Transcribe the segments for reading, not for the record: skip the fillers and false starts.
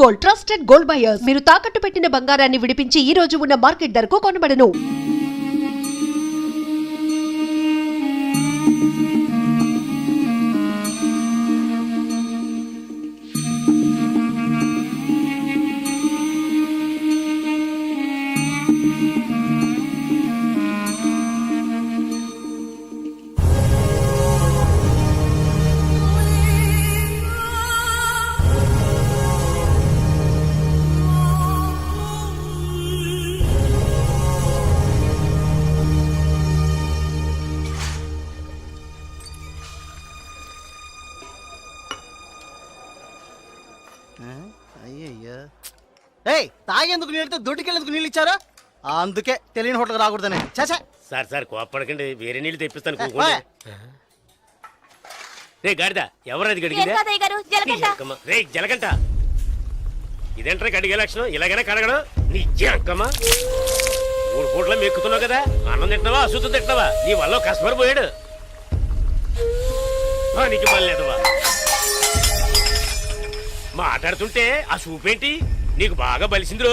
Gold, trusted gold buyers. మీరు తాకట్టు పెట్టిన బంగారాన్ని విడిపించి ఈ రోజు ఉన్న మార్కెట్ ధరకు కొనబడను. అయ్యయ్యో ఏయ్ తాగేందుకు నీళ్ళతో దొడ్డికెళ్ళేందుకు నీళ్ళు ఇచ్చారా? అందుకే తెలియని హోటల్కి రాకూడదని. చచ్చా సార్ సార్ కోప్పడకండి, వేరే నీళ్ళు తెప్పిస్తాను. కూకోండి. రే గాడిద, ఎవరది గడిగిందా? రే జలగంట, ఇదేంట్రా కడిగే లక్షణం? ఇలాగైనా కడగడం నీ అక్కమ్మ. 3 పూట్ల మెక్కుతున్నావు కదా, అన్నం తింటున్నావా అశుద్ధం తింటున్నావా? నీ వల్ల కస్టమర్ పోయాడు. నీకు మళ్ళేదవా మాట్లాడుతుంటే ఆ చూపేంటి? నీకు బాగా బలిసింది రో,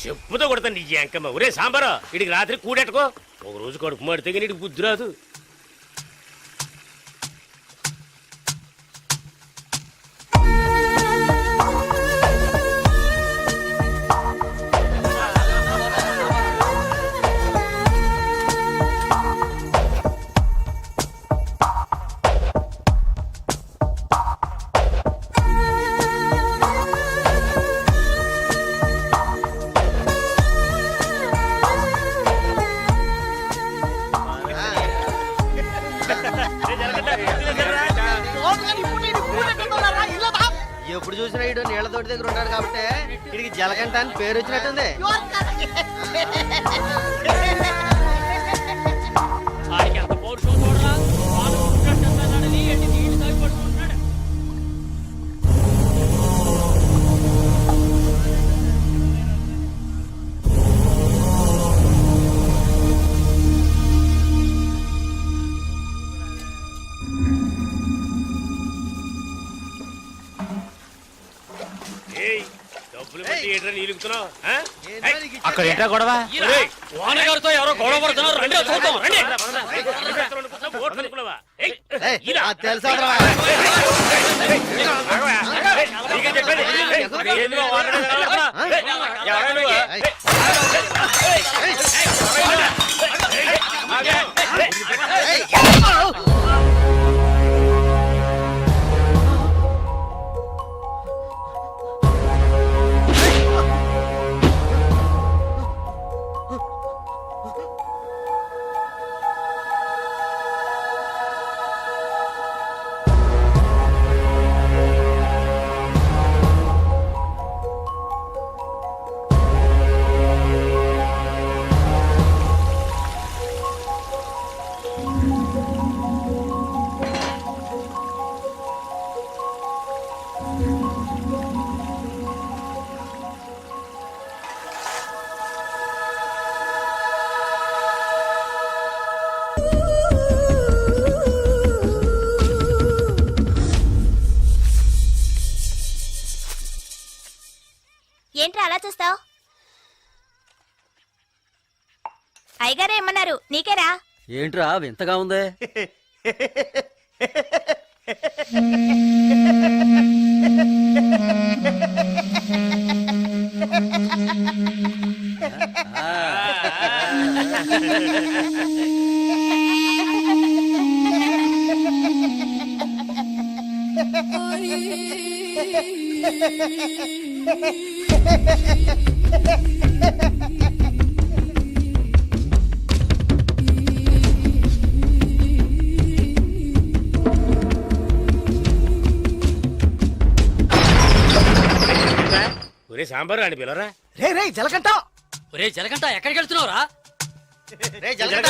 చెప్పుతో కొడతాను నీ అంకమ్మ. ఒరే సాంబారు, ఇడికి రాత్రి కూడెట్టుకో. ఒక రోజు కడుపు మాడితే నీకు బుద్ధి రాదు. ఎప్పుడు చూసినా ఇడు నీళ్ల తోటి దగ్గర ఉన్నాడు కాబట్టి ఇడికి జలగంట అని పేరు వచ్చినట్టుంది. అక్కడ ఏంటా గొడవ? వానగారితో ఎవరో గొడవ పడుతున్నారు, రండి చూద్దాం. తెలుసా ఏంట్రా అలా చూస్తావు? అయ్యగారు ఏమన్నారు? నీకేరా? ఏంట్రా వింతగా ఉంది? ఒరే సాంబారు అని పిలరా. రే రే జలగంట, ఒరే జలగంట ఎక్కడికి వెళ్తున్నావురా? రే జలగంట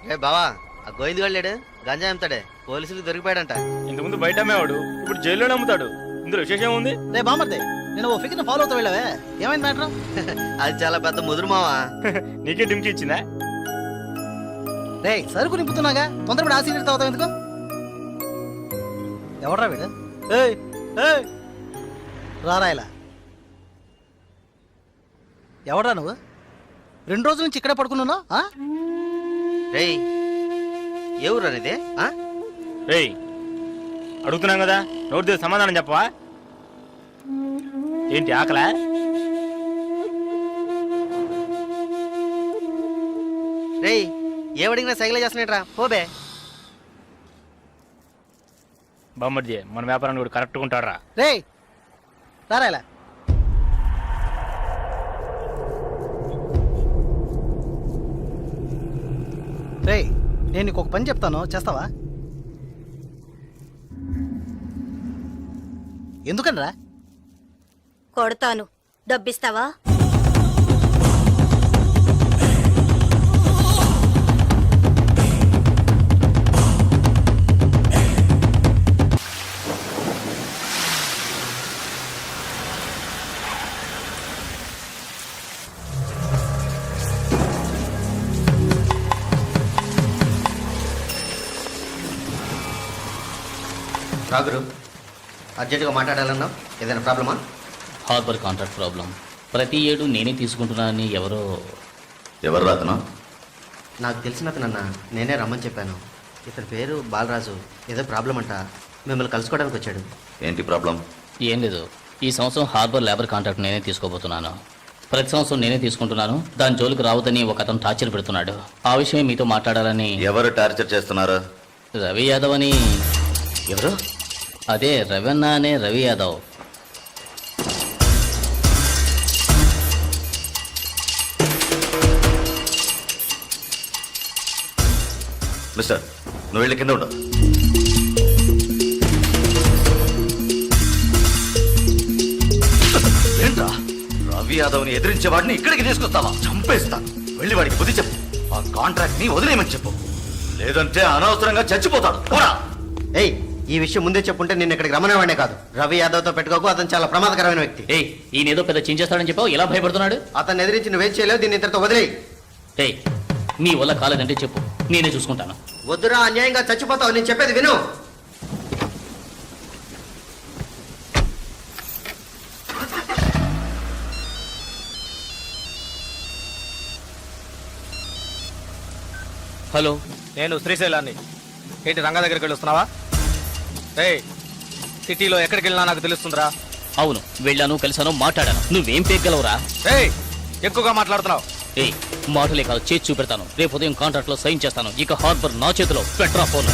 రే బావా ఆ గోవింద్ వెళ్ళాడు గంజా అమ్ముతాడే పోలీసులు దొరికిపోయాడంట. ఇంతకుముందు బయట అమ్మేవాడు ఇప్పుడు జైల్లోనే అమ్ముతాడు. ఇందులో విశేషం ఉంది. రే బామర్దే నేను ఓ ఫిగర్ ఫాలో అవుతా వెళ్ళావే ఏమైంది మ్యాటర్? అది చాలా పెద్ద ముదురు మావా. నీకే డిమ్కి ఇచ్చిందా? రే సరుకు నింపుతున్నాగా తొందరపడి ఆ సీనియర్ తాగుతావు ఎందుకు? ఎవడ్రా వీడు? ఏయ్ ఏయ్ రారా ఇలా. ఎవడ్రా నువ్వు? 2 రోజుల నుంచి ఇక్కడే పడుకున్నాను. రేయ్ ఏ ఊరు అనేది? రేయ్ అడుగుతున్నాం కదా, నోరు తెరిచి సమాధానం చెప్పవా? ఏంటి ఆకలా? రేయ్ ఏమడిగినా సైకిల్ చేస్తున్నాడ్రా పోబే. బామ్మర్జీ మన వ్యాపారాన్ని కూడా కరెక్ట్గా ఉంటాడురా. రేయ్ రారా ఇలా. రేయ్ నేను నీకు ఒక పని చెప్తాను చేస్తావా? ఎందుకనరా? కొడతాను, డబ్బిస్తావా? రాగురు అర్జెంటుగా మాట్లాడాలన్నావు, ఏదైనా ప్రాబ్లమా? Harbour contract problem. ప్రతి ఏడు నేనే తీసుకుంటున్నానని ఎవరు రాతను? నాకు తెలిసిన అతనన్న నేనే రమ్మని చెప్పాను. ఇతని పేరు బాలరాజు. ఏదో ప్రాబ్లం అంట, మిమ్మల్ని కలుసుకోవడానికి వచ్చాడు. ఏంటి ప్రాబ్లం? ఏం లేదు, ఈ సంవత్సరం హార్బర్ లేబర్ కాంట్రాక్ట్ నేనే తీసుకోబోతున్నాను. ప్రతి సంవత్సరం నేనే తీసుకుంటున్నాను. దాని జోలికి రావద్దని ఒక అతను టార్చర్ పెడుతున్నాడు. ఆ విషయం మీతో మాట్లాడాలని. ఎవరు టార్చర్ చేస్తున్నారు? రవి యాదవ్ అని. ఎవరు? అదే రవణ అనే రవి యాదవ్. మిస్టర్ నువ్వు వెళ్ళి కింద ఉండు. ఏంట్రా రవి యాదవ్ని ఎదిరించేవాడిని ఇక్కడికి తీసుకొస్తావా? చంపేస్తాను. వెళ్ళి వాడికి బుద్ధి చెప్పు. ఆ కాంట్రాక్ట్ ని వదిలేయమని చెప్పు, లేదంటే అనవసరంగా చచ్చిపోతాడు. పోరా. ఏయ్ ఈ విషయం ముందే చెప్పుంటే నేను ఇక్కడికి రమ్మనేవాడే కాదు. రవి యాదవ్తో పెట్టుకోకు, అతను చాలా ప్రమాదకరమైన వ్యక్తి. ఏయ్ ఈయన ఏదో పెద్ద చించేస్తాడని చెప్పావు, ఎలా భయపడుతున్నాడు? అతన్ని ఎదిరించి నువ్వేం చేయలేవు, దీన్ని ఇతరుతో వదిలేయి. ఏయ్ నీ వల్ల కాలేదంటే చెప్పు, నేనే చూసుకుంటాను. వద్దురా, అన్యాయంగా చచ్చిపోతావు. నేను చెప్పేది విను. హలో, నేను శ్రీశైలాన్ని. ఏంటి రంగా దగ్గరికి వెళ్ళి వస్తున్నావా? రేయ్ సిటీలో ఎక్కడికి వెళ్ళినా నాకు తెలుస్తుందిరా. అవును వెళ్ళాను, కలిసాను, మాట్లాడాను. నువ్వేం పేగలవురా? రేయ్ ఎక్కువగా మాట్లాడుతున్నావు. ఏయ్ మాటలే కాదు, చేసి చూపెడతాను. రేపు ఉదయం కాంట్రాక్ట్ లో సైన్ చేస్తాను. ఇక హార్బర్ నా చేతిలో. Petra phone.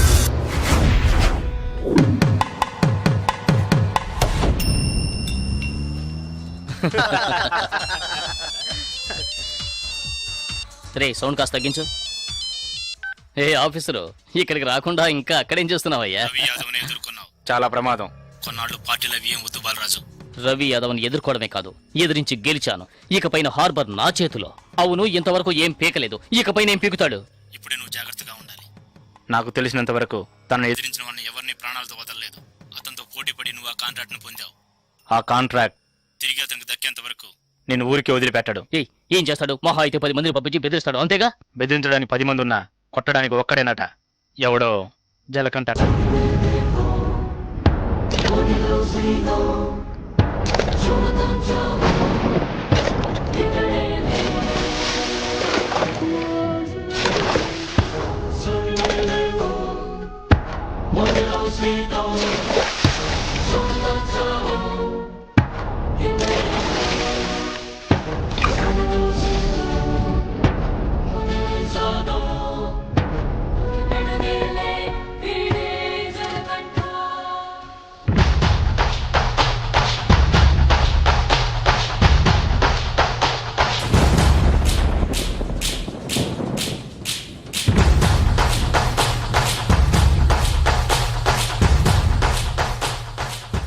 రే సౌండ్ కాస్త తగ్గించు. ఏ ఆఫీసరు, ఇక్కడికి రాకుండా ఇంకా అక్కడేం చేస్తున్నావయ్యా? చాలా ప్రమాదం. కొన్నాళ్ళు పార్టీలు అవి ఏం వద్దు బాలరాజు. రవి యాదవ్ని ఎదుర్కోవడమే కాదు, ఎదిరించి గెలిచాను. ఇకపైన హార్బర్ నా చేతిలో. అవును ఇంతవరకు ఏం పీకలేదు, ఇకపైన ఏం పీకుతాడు? ఇప్పుడే నువ్వు జాగ్రత్తగా ఉండాలి. నాకు తెలిసినంత వరకు తనను ఎదిరించిన వాడిని ఎవరిని ప్రాణాలతో వదలలేదు. అతనితో పోటీ పడి నువ్వు ఆ కాంట్రాక్ట్ ను పొందావు. ఆ కాంట్రాక్ట్ తిరిగి అతనికి దక్కేంత వరకు నేను ఊరికి వదిలిపెట్టాడు. ఏం చేస్తాడు? మహా అయితే 10 మందిని పంపించి బెదిరిస్తాడు, అంతేగా? బెదిరించడానికి 10 మంది ఉన్నా కొట్టడానికి ఒక్కడేనట. ఎవడో జలకంటట.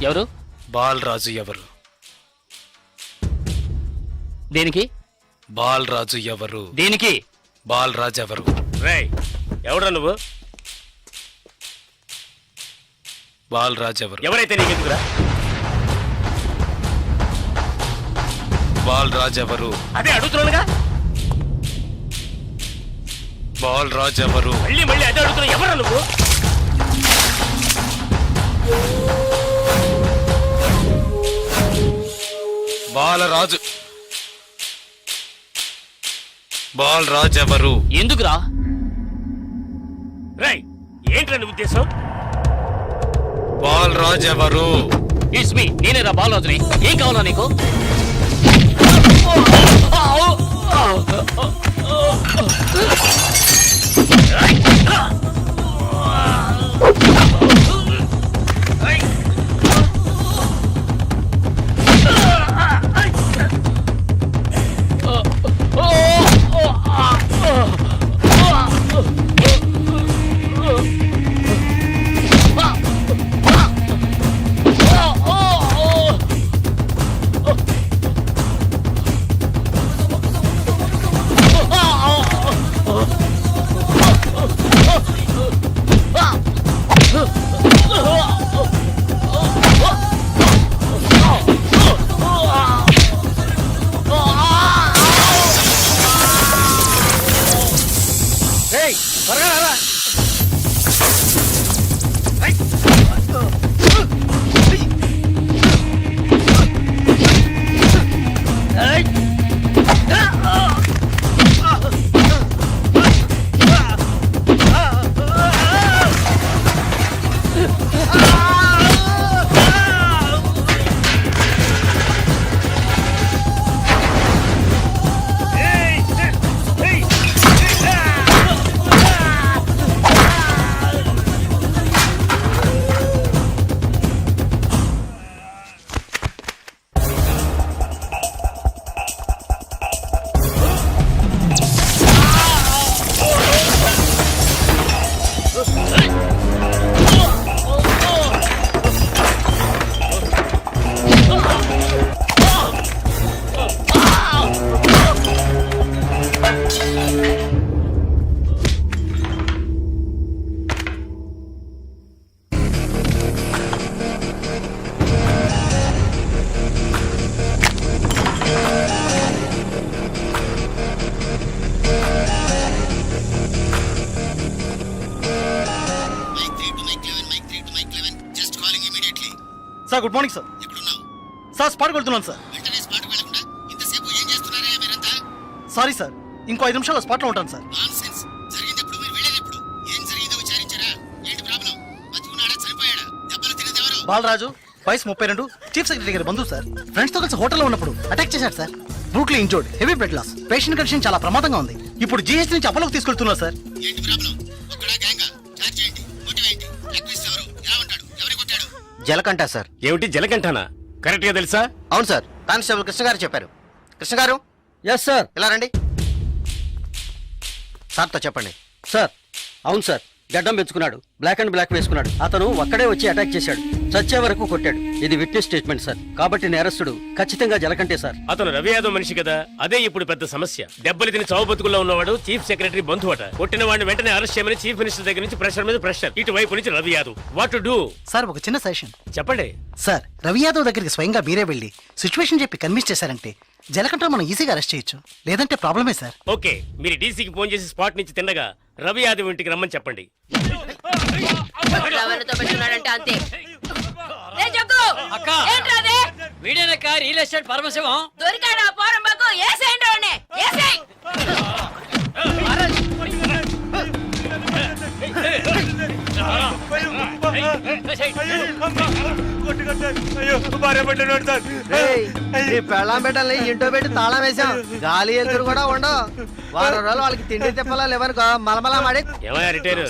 ఎవరు? బాలరాజు ఎవరు? దేనికి? బాలరాజు ఎవరు? దేనికి? బాలరాజు ఎవరు? రేయ్ ఎవడ్రా నువ్వు? బాలరాజ్ ఎవరు? ఎవరైతే నీకెందుకురా? బాలరాజ్ ఎవరు? అదే అడుగుతున్నానుగా. బాలరాజ్ ఎవరు? మళ్ళీ మళ్ళీ అదే అడుగుతున్నా. ఎవరా నువ్వు? బాలరాజు. బాలరాజ్ ఎవరు? ఎందుకురా? రేయ్, ఏంట్రా నీ ఉద్దేశం? బాలరాజ్ ఎవరు? ఇట్స్ మీ, నేనేరా బాలరాజుని. ఏం కావాలా నీకు? రేయ్, త్వరగా రారా. Sir good morning sir. Sir స్పాట్కి వెళ్తున్నాను సార్. సారీ సార్, ఇంకో 5 నిమిషాల్లో స్పాట్లో ఉంటాను సార్. బాలరాజు వయసు 32, చీఫ్ సెక్రటరీ గారి బంధువు సార్. ఫ్రెండ్స్ తో కలిసి హోటల్లో ఉన్నప్పుడు అటాక్ చేశారు sir. Brutally injured, heavy blood loss. Patient condition చాలా ప్రమాదంగా ఉంది. ఇప్పుడు జీహెచ్ నుంచి అపోలోకి తీసుకెళ్తున్నారు సార్. జలకంట సార్. ఏమిటి జలకంఠనా? కరెక్ట్ గా తెలుసా? అవును సార్, కానిస్టేబుల్ కృష్ణ గారు చెప్పారు. కృష్ణ గారు, ఎస్ సార్. ఇలా రండి. సార్తో చెప్పండి. సార్ అవును సార్, గడ్డం పెంచుకున్నాడు, బ్లాక్ అండ్ బ్లాక్ వేసుకున్నాడు. అతను ఒక్కడే వచ్చి అటాక్ చేశాడు, చచ్చే వరకు కొట్టాడు. ఇది విట్నెస్ స్టేట్మెంట్ సార్. కాబట్టి నేరస్తుడు ఖచ్చితంగా జలకంటే సార్. అతను రవి యాదవ్ మనిషి కదా, అదే ఇప్పుడు పెద్ద సమస్య. దెబ్బలు తిని చావు బతుకుల్లో ఉన్నవాడు చీఫ్ సెక్రటరీ బంధువు అట. కొట్టిన వాడిని వెంటనే అరెస్ట్ చేయమని చీఫ్ మినిస్టర్ దగ్గర నుంచి ప్రెషర్ మీద ప్రెషర్. ఇటువైపు నుంచి Ravi Yadav. What to do? Sir ఒక చిన్న సజెషన్ చెప్పండి. సార్, రవి యాదవ్ దగ్గరికి స్వయంగా మీరే వెళ్ళి సిచ్యువేషన్ చెప్పి కన్విన్స్ చేశారంటే జలకంట మనం ఈజీగా అరెస్ట్ చేయొచ్చు. లేదంటే ప్రాబ్లమే సార్. ఓకే, మీరు డీసీకి ఫోన్ చేసి స్పాట్ నుంచి తిన్నగా రవి యాదవ్ ఇంటికి రమ్మని చెప్పండి. అంతే. అక్క వీడేనక్క రియల్ ఎస్టేట్ పరమశివం. దొరికాడా పోరంబాకు? ఏసేయండి వాడిని, ఏసేయ్. పెళ్ళాం పెట్టాలి, ఇంటో పెట్టి తాళం వేసాం. గాలి ఎదురు కూడా ఉండవు. వారం రోజులు వాళ్ళకి తిండి తిప్పలా లేవనుకో మలమలా మాడి. ఏమయ్యా రిటైర్?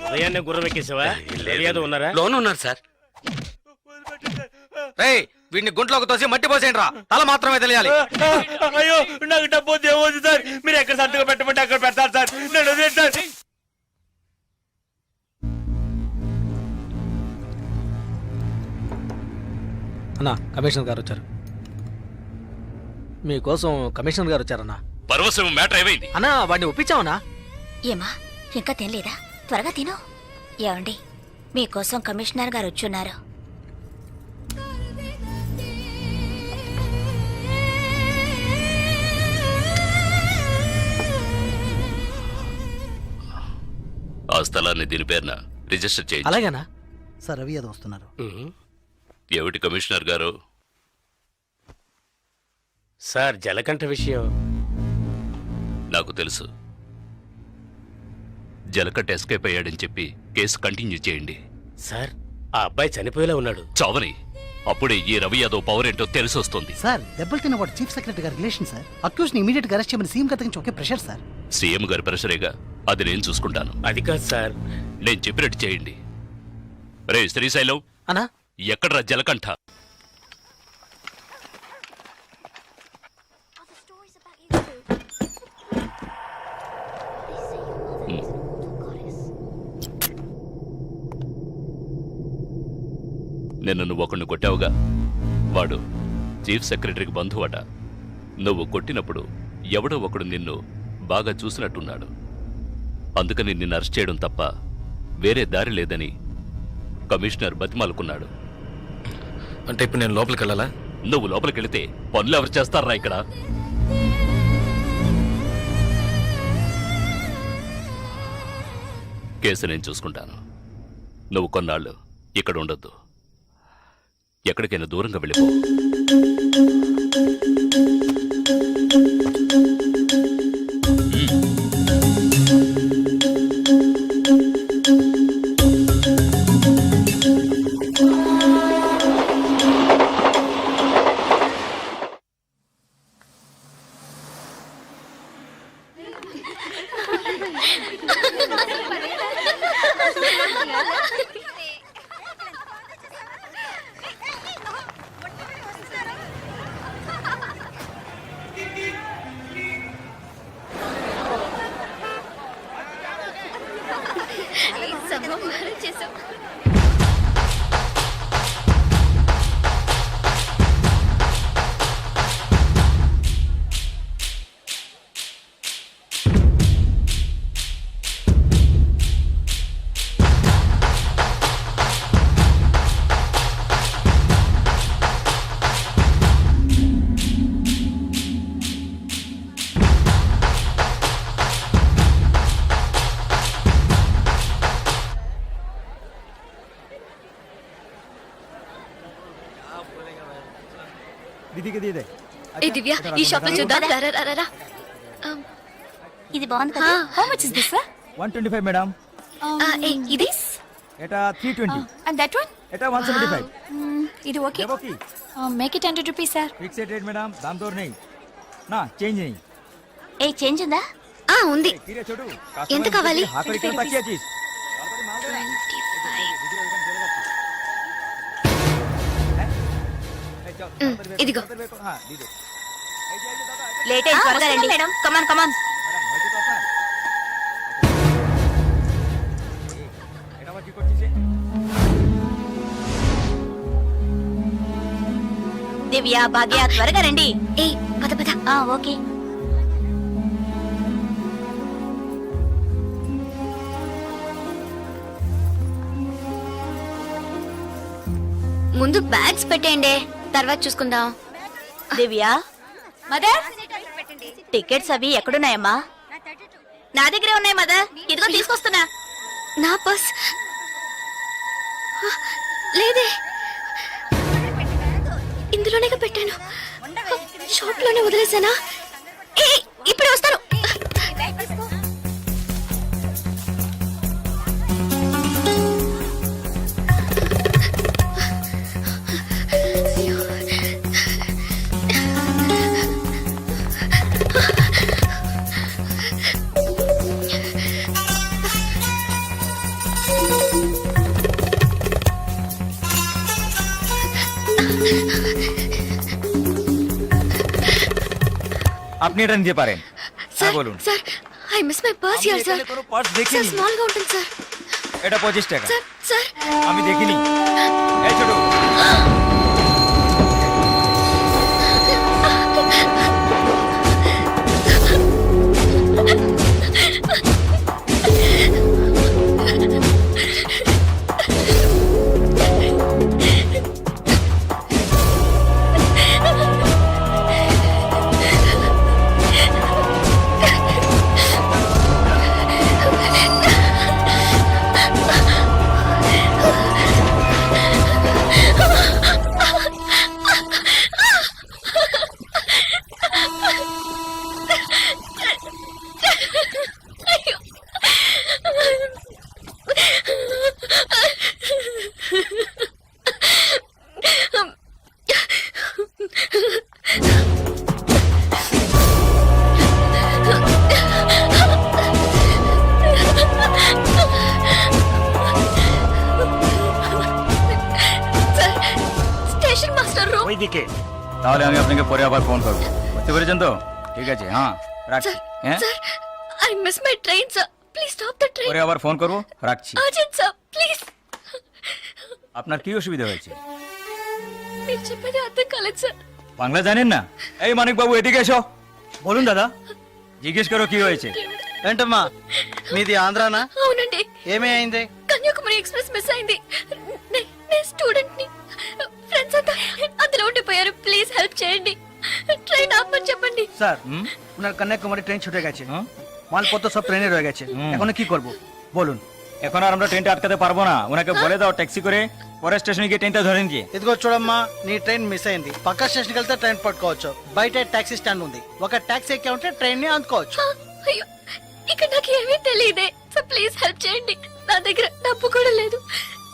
ఉదయాన్నే గుర్రం ఎక్కేసావా? రవి యాదవ్ ఉన్నారా? లోన్ ఉన్నారు సార్. వీడిని గుంట్లోకి తోసి మట్టి పోసేయండి రా. తల మాత్రమే తెలియాలి. అయ్యో, నాకు డబ్బు దేవోదు సార్. మీరు ఎక్కడ సంతకం పెట్టమంటే అక్కడ పెడతారు సార్. నేను వదిలేండి సార్. అన్నా, కమిషనర్ గారు వచ్చారు. మీకోసం కమిషనర్ గారు వచ్చారన్నా. పరమశివం మ్యాటర్ ఏమైంది? అన్నా, వాడిని ఒప్పించావనా? ఏమా ఇంకా తినలేదా? త్వరగా తిను. ఏమండి, మీకోసం కమిషనర్ గారు వచ్చున్నారు. ఆ స్థలాన్ని దీని పేరున రిజిస్టర్ చేయండి. అలాగేనా సార్? రవి యాదవ్ వస్తున్నారు. ఏమిటి కమిషనర్ గారు? సార్, జలకంఠ విషయం నాకు తెలుసు. జలకట్ ఎస్కేప్ అయ్యాడని చెప్పి కేసు కంటిన్యూ చేయండి. సార్, ఆ అబ్బాయి చనిపోయేలా ఉన్నాడు. చావని అప్పుడే ఈ రవి యాదవ్ పవర్ ఏంటో తెలిసి వస్తుంది. సార్, దెబ్బలు తిన్నవాడు చీఫ్ సెక్రటరీ గారి రిలేషన్ సార్. అక్యూజ్ ని ఇమీడియట్ గా అరెస్ట్ చేయమని సీఎం గారి నుంచి ఒకే ప్రెషర్ సార్. సీఎం గారి ప్రెషరేగా, అది నేను చూసుకుంటాను. అది కాదు సార్. నేను చెప్పినట్టు చేయండి. రే శ్రీశైలం, అనా ఎక్కడ్రా జలకంఠ? నిన్న నువ్వు ఒకడిని కొట్టావుగా, వాడు చీఫ్ సెక్రటరీకి బంధువట. నువ్వు కొట్టినప్పుడు ఎవడో ఒకడు నిన్ను బాగా చూసినట్టున్నాడు. అందుకని నిన్ను అరెస్ట్ చేయడం తప్ప వేరే దారి లేదని కమిషనర్ బతిమాలుకున్నాడు. అంటే ఇప్పుడు నేను లోపలికి వెళ్ళాలా? నువ్వు లోపలికి వెళితే పనులు ఎవరు చేస్తారా ఇక్కడ? కేసు నేను చూసుకుంటాను. నువ్వు కొన్నాళ్ళు ఇక్కడ ఉండొద్దు. ఎక్కడికైనా దూరంగా వెళ్ళిపో. ఏ దివ్య, ఈ షాప్ లో చూద్దాం. ఇది బాగుంది కదా. How much is this sir? 125 madam. ఇది ఎటా 320. అండ్ దట్ వన్ ఎటా 175. ఇది okay. Okay. Make it 100 rupees sir. Fixed rate madam, దామ్ తోర్ नहीं నా చేంజ్ नहीं. ఏ చేంజ్ ఉందా? ఉంది. తీరే చూడు. ఎంత కావాలి? ఆఖరి కిలో తక్కువ చీజ్. ఇదిగో. లేట్ అయ్యి త్వరగా రండి మేడం. కమాన్ కమాన్. దివ్య, భాగ్య, త్వరగా రండి. ఏ పద పద. ఓకే. ముందు బ్యాగ్స్ పెట్టేయండి, తర్వాత చూసుకుందాం. దివ్య, మదర్, టికెట్స్ అవి ఎక్కడున్నాయమ్మా? నా దగ్గరే ఉన్నాయి మదర్. ఇదిగో తీసుకొస్తున్నా. నా పర్స్ లేదే. ఇందులోనే పెట్టాను. షాప్ లోనే వదిలేసానా? ఇప్పుడే వస్తాను. আপনি এটা নিতে পারেন। স্যার, বলুন sir, I miss my purse here, sir. কোনো পার্স স্যার, দেখিনি। স্মল గా ఉంటుంది স্যার. এটা 25 টাকা। স্যার, স্যার, আমি দেখিনি। এই ছোট। নীকে। তাহলে আমি আপনাকে পরে আবার ফোন করবো, বুঝতে পেরেছেন তো? ঠিক আছে, হ্যাঁ রাখছি। হ্যাঁ, sir I miss my train sir, please stop the train. পরে আবার ফোন করবো, রাখছি। Urgent sir please. আপনার কি অসুবিধা হয়েছে? మీరు చెప్పేది అర్థం కాలేదు సార్. বাংলা জানেন না? এই মানিক বাবু ఎదిగే এসো, বলুন দাদা। জিজ্ঞেস করো কি হয়েছে। ఏంటమ్మా మీది ఆంధ్రానా? అవునండి, ఏమీ అయింది? కన్యాకుమారి ఎక్స్ప్రెస్ మిస్ అయింది. నేను స్టూడెంట్ ని, ఫ్రెండ్స్ అంతా అందులో ఉండిపోయారు. ప్లీజ్ హెల్ప్ చేయండి, ট্রেন ఆపమని చెప్పండి. স্যার ওনার কন্যাকুমারী ট্রেন ছুটে গেছে, মালপত্র সব ট্রেনে রয়ে গেছে, এখন কি করব বলুন? এখন আর আমরা ট্রেনটা আটকাতে পারবো না, ওনাকে বলে দাও ট্যাক্সি করে পরের స్టేషన్ গিয়ে ట్రైన్টা ধরে নিয়ে. ఇదిగో చూడమ్మా, నీ ట్రైన్ మిస్ అయింది. పక్క స్టేషన్కి వెళ్తే ట్రైన్ పట్టుకోవచ్చు, బయట టాక్సీ స్టాండ్ ఉంది, ఒక టాక్సీ ఎక్కి ఉంటే ట్రైన్ ని అందుకోవచ్చు. అయ్యో, ఇక్కడ నాకు ఏమీ తెలియదే. సో ప్లీజ్ హెల్ప్ చేయండి, నా దగ్గర డబ్బు కూడా లేదు.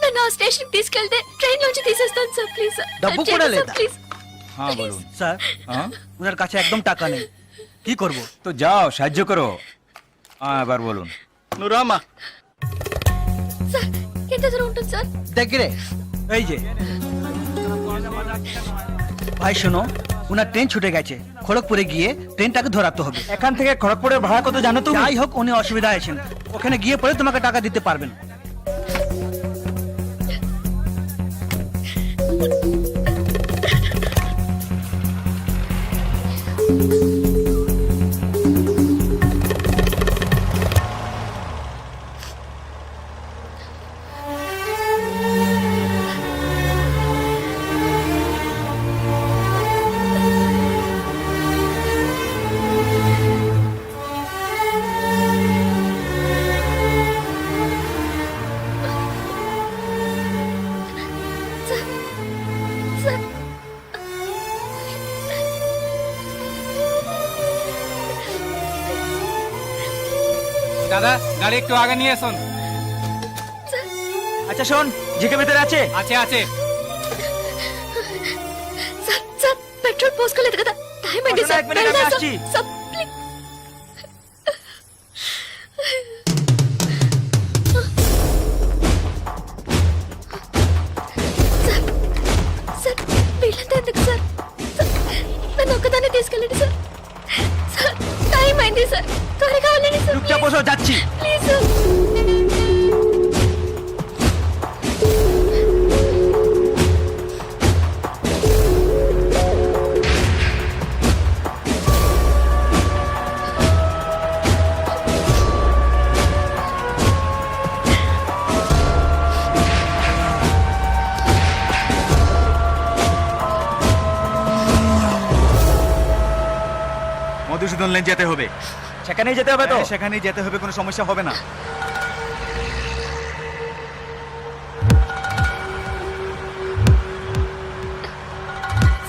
నన్ను ఆ స్టేషన్ తీసుకెళ్తే ట్రైన్ నుంచి తీసేస్తాను సార్. ప్లీజ్ సార్, డబ్బు కూడా లేదా? ప్లీజ్. হ্যাঁ বলুন। স্যার হ্যাঁ, ওনার কাছে একদম টাকা নেই, কি করব? তো যাও সাহায্য করো। হ্যাঁ এবার বলুন। నువ్వు రామ్మా, సార్ ఎంత దూరం ఉంటుంది సార్? దగ్గరే এই যে। ভাই শোনো, ওনার ট্রেন ছুটে গেছে, খড়গপুরে গিয়ে ট্রেনটাকে ধরাতে হবে। এখান থেকে খড়গপুরের ভাড়া কত জানো তুমি? যাই হোক, উনি অসুবিধা আছেন, ওখানে গিয়ে পরে তোমাকে টাকা দিতে পারবেন। স্যার দাদা গাড়ি একটু আগে নিয়ে আসুন। আচ্ছা শোন, জিকে ভিতরে আছে? আছে আছে। సార్ సార్ పెట్రోల్ పోసుకోలేదు కదా, టైం అయింది పక్కన సార్. এক মিনিট, আমি వెళ్దాం আসছি। సార్. ప్లీజ్. సార్ సార్ వీళ్ళంతా ఎందుకు సార్? సార్, నన్ను ఒక్కదాన్ని తీసుకెళ్ళండి సార్. సార్ టైం అయింది సార్, త్వరగా వెళ్ళండి సార్. চুপচাপ বসো, যাচ্ছি। Please sir. মধুসূদন লেন যেতে হবে। সেখানেই যেতে হবে তো? সেখানেই যেতে হবে, কোনো সমস্যা হবে না।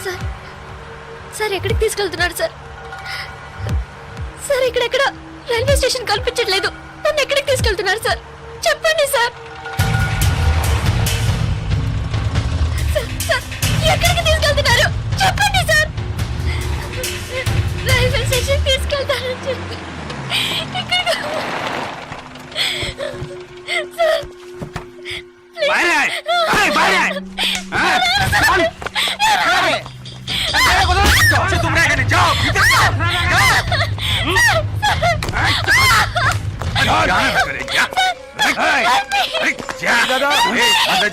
సార్ సార్ ఎక్కడికి తీసుకెళ్తున్నారు సార్? సార్ ఇక్కడెక్కడ రైల్వే స్టేషన్ కనిపించట్లేదు, నన్ను ఎక్కడికి తీసుకెళ్తున్నారు సార్? చెప్పండి సార్. సార్, సార్, ఎక్కడికి తీసుకెళ్తున్నారు చెప్పండి సార్. రైల్వే స్టేషన్ తీసుకెళ్తారని చెప్పి ఎక్కడికి? సార్ বাইরে আয়, বাইরে আয়। হ্যাঁ, তোমরা এখানে যাও, ভিতরে যাও।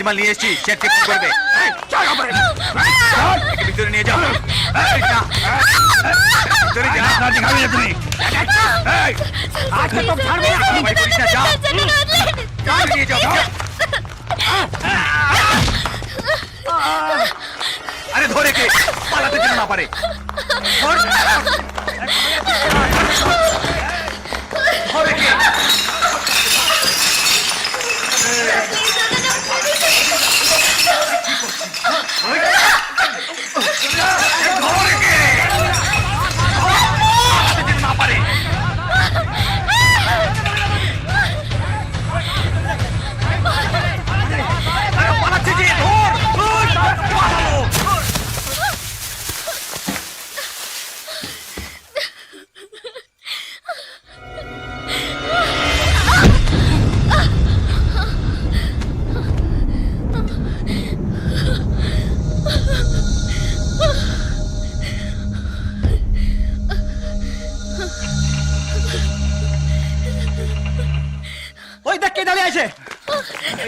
মাল নিয়ে এসছি, চেক চেক করবে। ভিতরে নিয়ে যাও, ভিতরে যাও। তুমি যাও, নিয়ে যাও। আরে ধরে কে পালাতে যেন না পারে। ধরে কে? না পারে। পালাচ্ছে যে, ধর।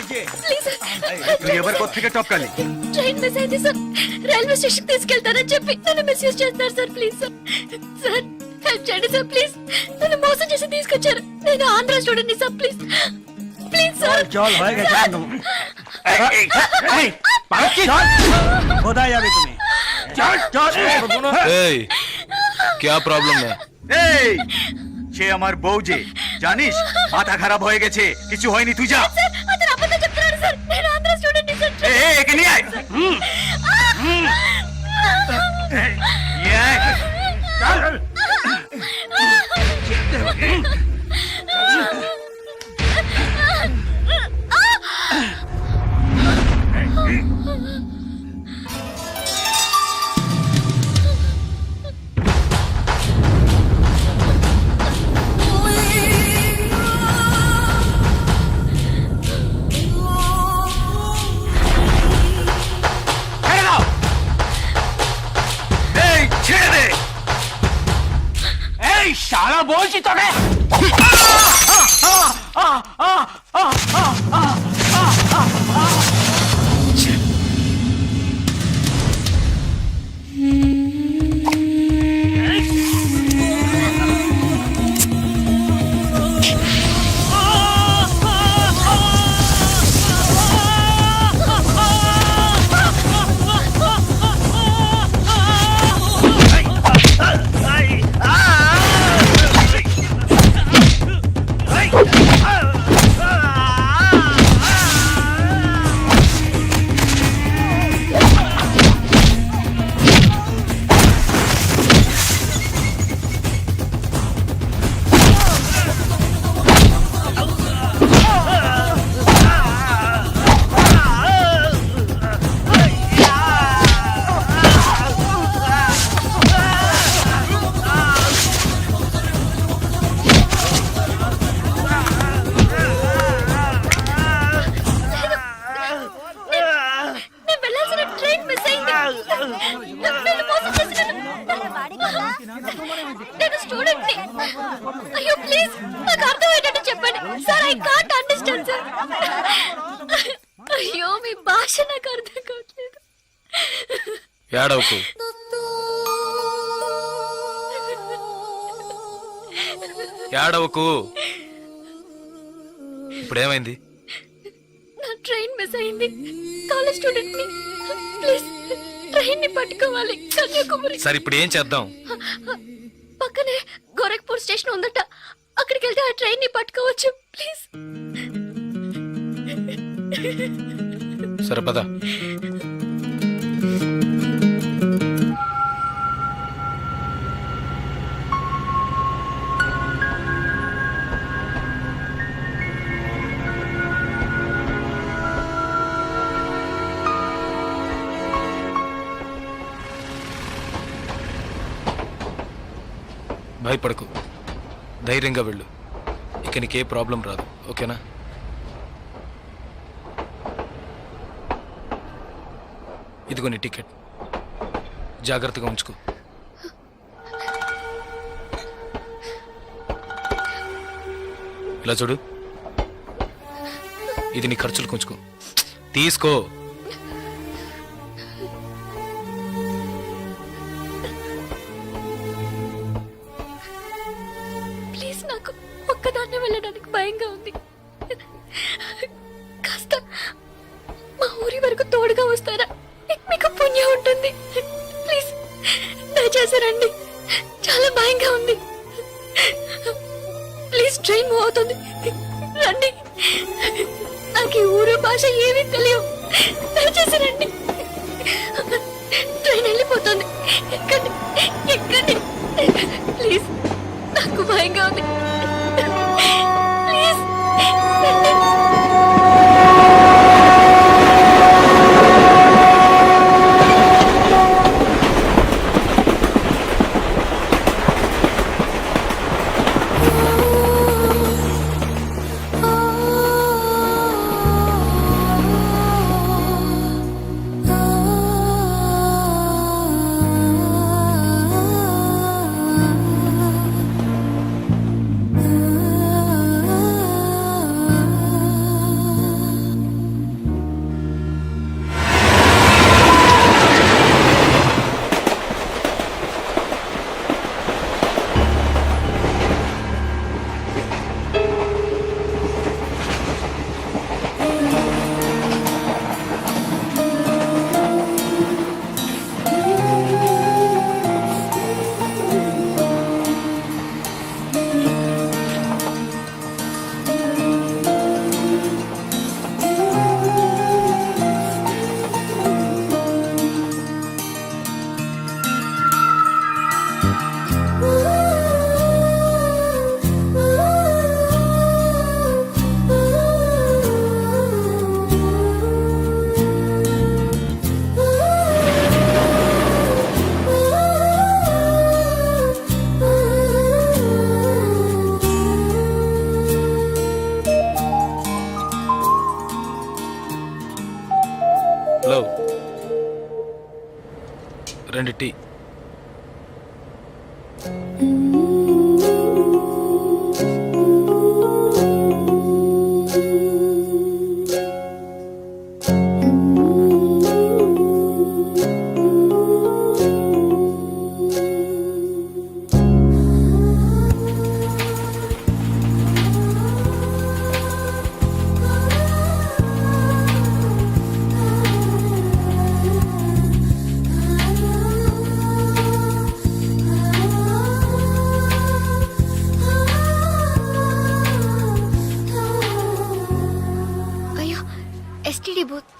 ప్లీజ్ నువ్వు ఎవరికి వచ్చి టొక్కాలి ట్రైన్ మిస్ అయింది సార్ రైల్వే స్టేషన్ తీసుకెళ్తారని చెప్పి నన్ను మిస్యూజ్ చేస్తున్నారు sir please sir sir help చేయండి సార్ ప్లీజ్ నన్ను మోసం చేసి తీసుకొచ్చారు నేను Andhra student sir please please sir क्या प्रॉब्लम है সে আমার বউ যে জানিস মাথা খারাপ হয়ে গেছে কিছু হয়নি তুই যা సార్ అతను అబద్ధం చెప్తున్నాడు సార్ నేను ఆంధ్ర స్టూడెంట్ సార్ একে নিয়ে আয় নিয়ে আয় চল শালা বলছি তোকে నేను వెళ్ళాల్సిన ట్రైన్ మిస్ అయింది నన్ను మోసం చేశారు నేను స్టూడెంట్ ని అయ్యో ప్లీజ్ నాకు అర్థమయ్యేటట్టు చెప్పండి sir I can't understand sir అయ్యో మీ భాష నాకు అర్థం కావట్లేదు ఏడవకు ఏడవకు ఇప్పుడేమైంది నా ట్రైన్ మిస్ అయింది కాలేజ్ స్టూడెంట్ ని ప్లీజ్ ట్రైన్ ని పట్టుకోవాలి కన్యాకుమారి సరే ఇప్పుడు ఏం చేద్దాం పక్కనే గోరఖ్పూర్ స్టేషన్ ఉందట అక్కడికి వెళ్తే ఆ ట్రైన్ ని పట్టుకోవచ్చు ప్లీజ్ సరే పద భయపడకు ధైర్యంగా వెళ్ళు ఇక నీకే ప్రాబ్లం రాదు ఓకేనా ఇదిగో నీ టికెట్ జాగ్రత్తగా ఉంచుకో ఇలా చూడు ఇది నీ ఖర్చులు కొంచుకో తీసుకో ప్లీజ్ నాకు ఒక్కదాన్నే వెళ్ళడానికి భయంగా ఉంది కాస్త మా ఊరి వరకు తోడుగా వస్తారా మీకు పుణ్యం ఉంటుంది ప్లీజ్ దయచేసి రండి చాలా భయంగా ఉంది ప్లీజ్ ట్రైన్ మూవ్ అవుతుంది రండి నాకు ఈ ఊరు భాష ఏమీ తెలియవు దయచేసి రండి ట్రైన్ వెళ్ళిపోతుంది ఎక్కండి ఎక్కండి ప్లీజ్ నాకు భయంగా ఉంది ప్లీజ్ రండి హలో, 2 టీ. అయ్యో, ఎస్టీడీ బూత్.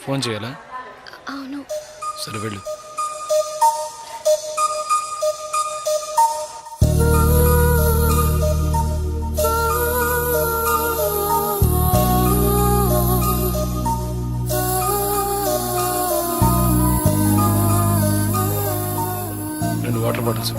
ఫోన్ చేయాలా? అవును. సరే వెళ్ళు. రెండు వాటర్ బాటిల్స్.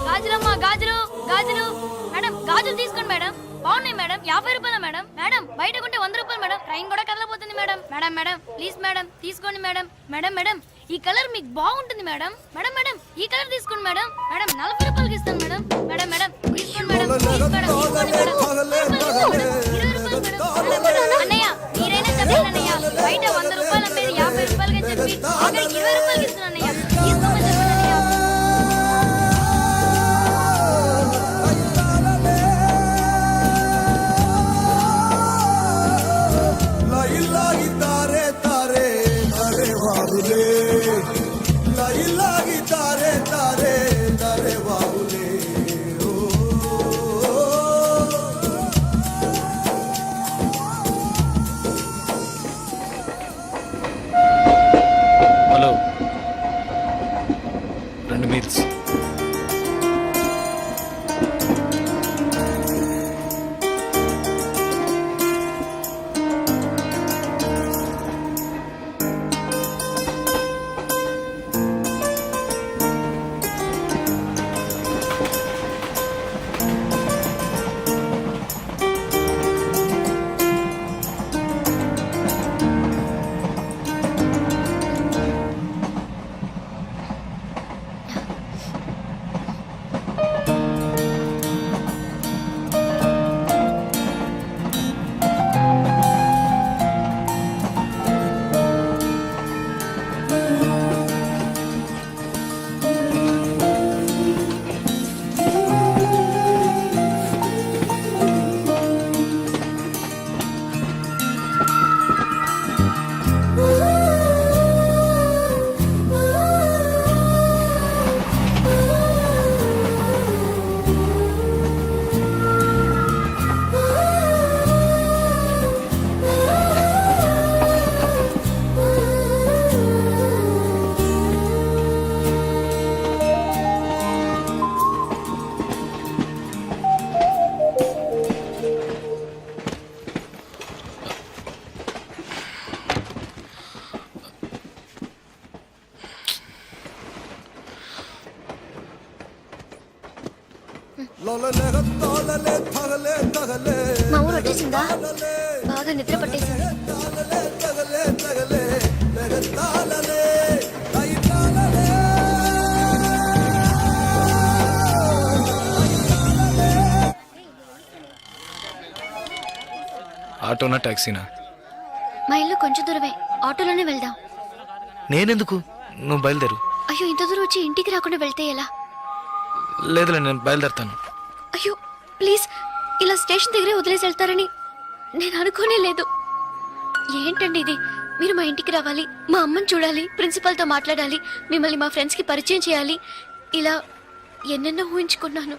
గాజులమ్మా, గాజులు గాజులు. మేడం గాజులు తీసుకోండి మేడం. బాగున్నాయి మేడం. 50 రూపాయలు మేడం. మేడం బయట కొంటే 100 రూపాయలు మేడం. ట్రైన్ కూడా కదలబోతుంది madam. Madam madam please madam తీసుకోండి మేడం. మేడం మేడం ఈ కలర్ మీకు బాగుంటుంది మేడం. మేడం మేడం ఈ కలర్ తీసుకోండి మేడం. మేడం 40 రూపాయలకి ఇస్తాను మేడం. మేడం మేడం తీసుకోండి మేడం. ప్లీజ్ మేడం తీసుకోండి మేడం. 20 రూపాయలు మేడం. అన్నయ్య మీరైనా చెప్పండి అన్నయ్య. బయట 100 రూపాయలు అమ్మేది 50 రూపాయలకి చెప్పి ఆఖరికి 20 రూపాయలకి ఇస్తున్నాను అన్నయ్య. తీసుకోమని చెప్పండి అన్నయ్య. Hello, 2 meals. మా ఊరు వచ్చేసిందా? బాగా నిద్ర పట్టేసింది. ఆటోనా టాక్సీనా? మా ఇల్లు కొంచెం దూరమే, ఆటోలోనే వెళ్దాం. నేనెందుకు, నువ్వు బయలుదేరు. అయ్యో ఇంత దూరం వచ్చి ఇంటికి రాకుండా వెళ్తే ఎలా? లేదులే, నేను బయలుదేరుతాను. అయ్యో ప్లీజ్, ఇలా స్టేషన్ దగ్గరే వదిలేసి వెళ్తారని నేను అనుకోనే లేదు. ఏంటండి ఇది? మీరు మా ఇంటికి రావాలి, మా అమ్మని చూడాలి, ప్రిన్సిపల్తో మాట్లాడాలి, మిమ్మల్ని మా ఫ్రెండ్స్కి పరిచయం చేయాలి, ఇలా ఎన్నెన్నో ఊహించుకున్నాను.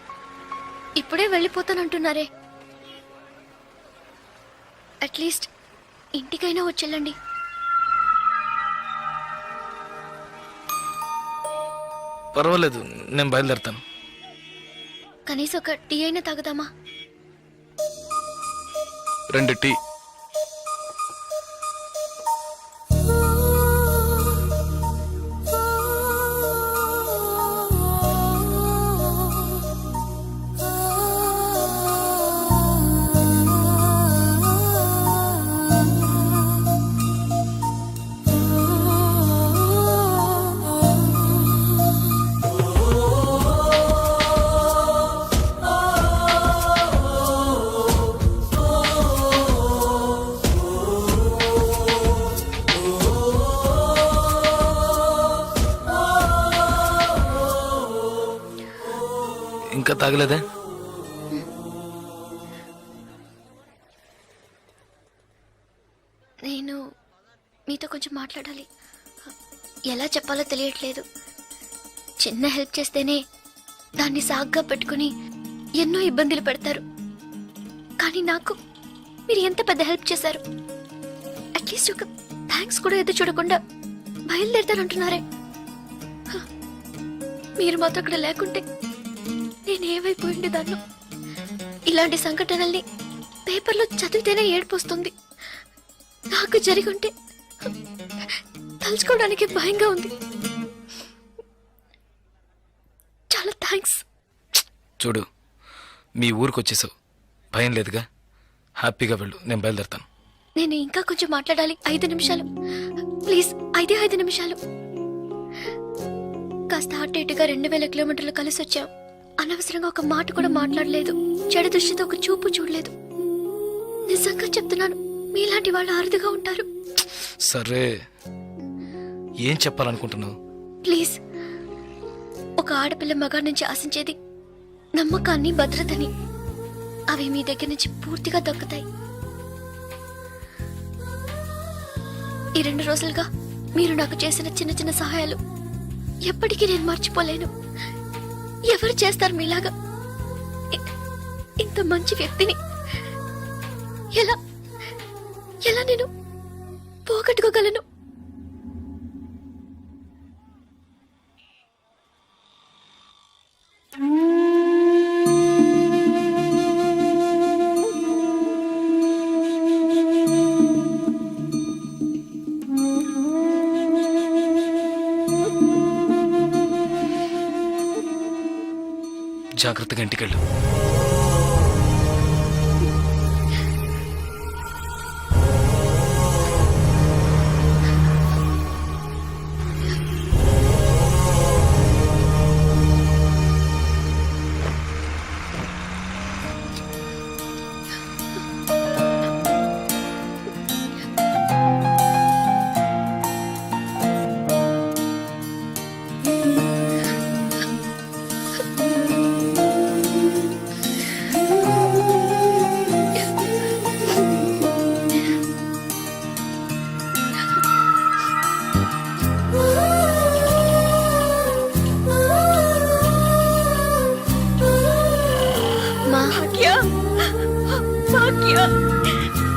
ఇప్పుడే వెళ్ళిపోతానంటున్నారే. అట్లీస్ట్ ఇంటికైనా వచ్చేళ్ళండి. పర్వాలేదు, నేను బయలుదేరుతాను. కనీసం ఒక టీ అయినా తాగుదామా? 2 టీ. ఇంకా తాగలేదే? నేను మీతో కొంచెం మాట్లాడాలి. ఎలా చెప్పాలో తెలియట్లేదు. చిన్న హెల్ప్ చేస్తేనే దాన్ని సాగ్గా పెట్టుకుని ఎన్నో ఇబ్బందులు పెడతారు. కానీ నాకు మీరు ఎంత పెద్ద హెల్ప్ చేశారు. అట్లీస్ట్ ఒక థ్యాంక్స్ కూడా ఎదురు చూడకుండా బయలుదేరుతానంటున్నారే. మీరు మాతో అక్కడ లేకుంటే నేను ఏమైపోయి ఉండేదాన్ని. ఇలాంటి సంఘటనల్ని పేపర్లో చదివితేనే ఏడుపు వస్తుంది. నాకు జరిగి ఉంటే తలుచుకోవడానికి భయంగా ఉంది. చాలా థ్యాంక్స్. చూడు, మీ ఊరికి వచ్చేసావు, భయం లేదుగా. హ్యాపీగా వెళ్ళు, నేను బయలుదేరుతాను. నేను ఇంకా కొంచెం మాట్లాడాలి. 5 నిమిషాలు ప్లీజ్. 5 నిమిషాలు. కాస్త అటు ఇటుగా 2000 కిలోమీటర్లు కలిసి వచ్చాం. అనవసరంగా ఒక మాట కూడా మాట్లాడలేదు. చెడు దృష్టితో ఒక చూపు చూడలేదు. నిజంగా చెప్తున్నాను, మీలాంటి వాళ్ళు అరుదుగా ఉంటారు. సరే, ఏం చెప్పాలనుకుంటున్నావు? ప్లీజ్. ఒక ఆడపిల్ల మగాడి నుంచి ఆశించేది నమ్మకాన్ని, భద్రతని. అవి మీ దగ్గర నుంచి పూర్తిగా దక్కుతాయి. ఈ 2 రోజులుగా మీరు నాకు చేసిన చిన్న చిన్న సహాయాలు ఎప్పటికీ నేను మర్చిపోలేను. ఎవరు చేస్తారు మీలాగా? ఇంత మంచి వ్యక్తిని ఎలా ఎలా నేను పోగొట్టుకోగలను? జాగ్రత్తగా ఇంటికెళ్ళు.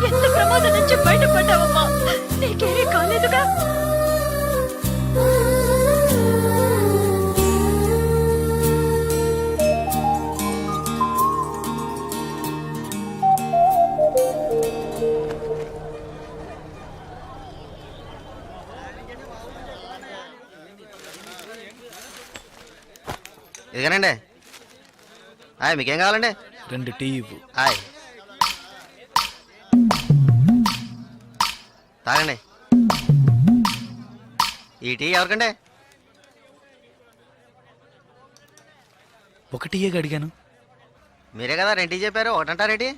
ఎంత ప్రమాదం నుంచి బయటపడ్డావమ్మా? నీకేమీ కాలేదుగా? ఇదిగానండి. హాయ్, మీకేం కావాలండి? 2 టీ ఇవ్వు. హాయ్, తాగండి. ఈ టీ ఎవరికండి? 1 టీయే అడిగాను. మీరే కదా 2 టీ చెప్పారు, ఒకటంటారేంటి?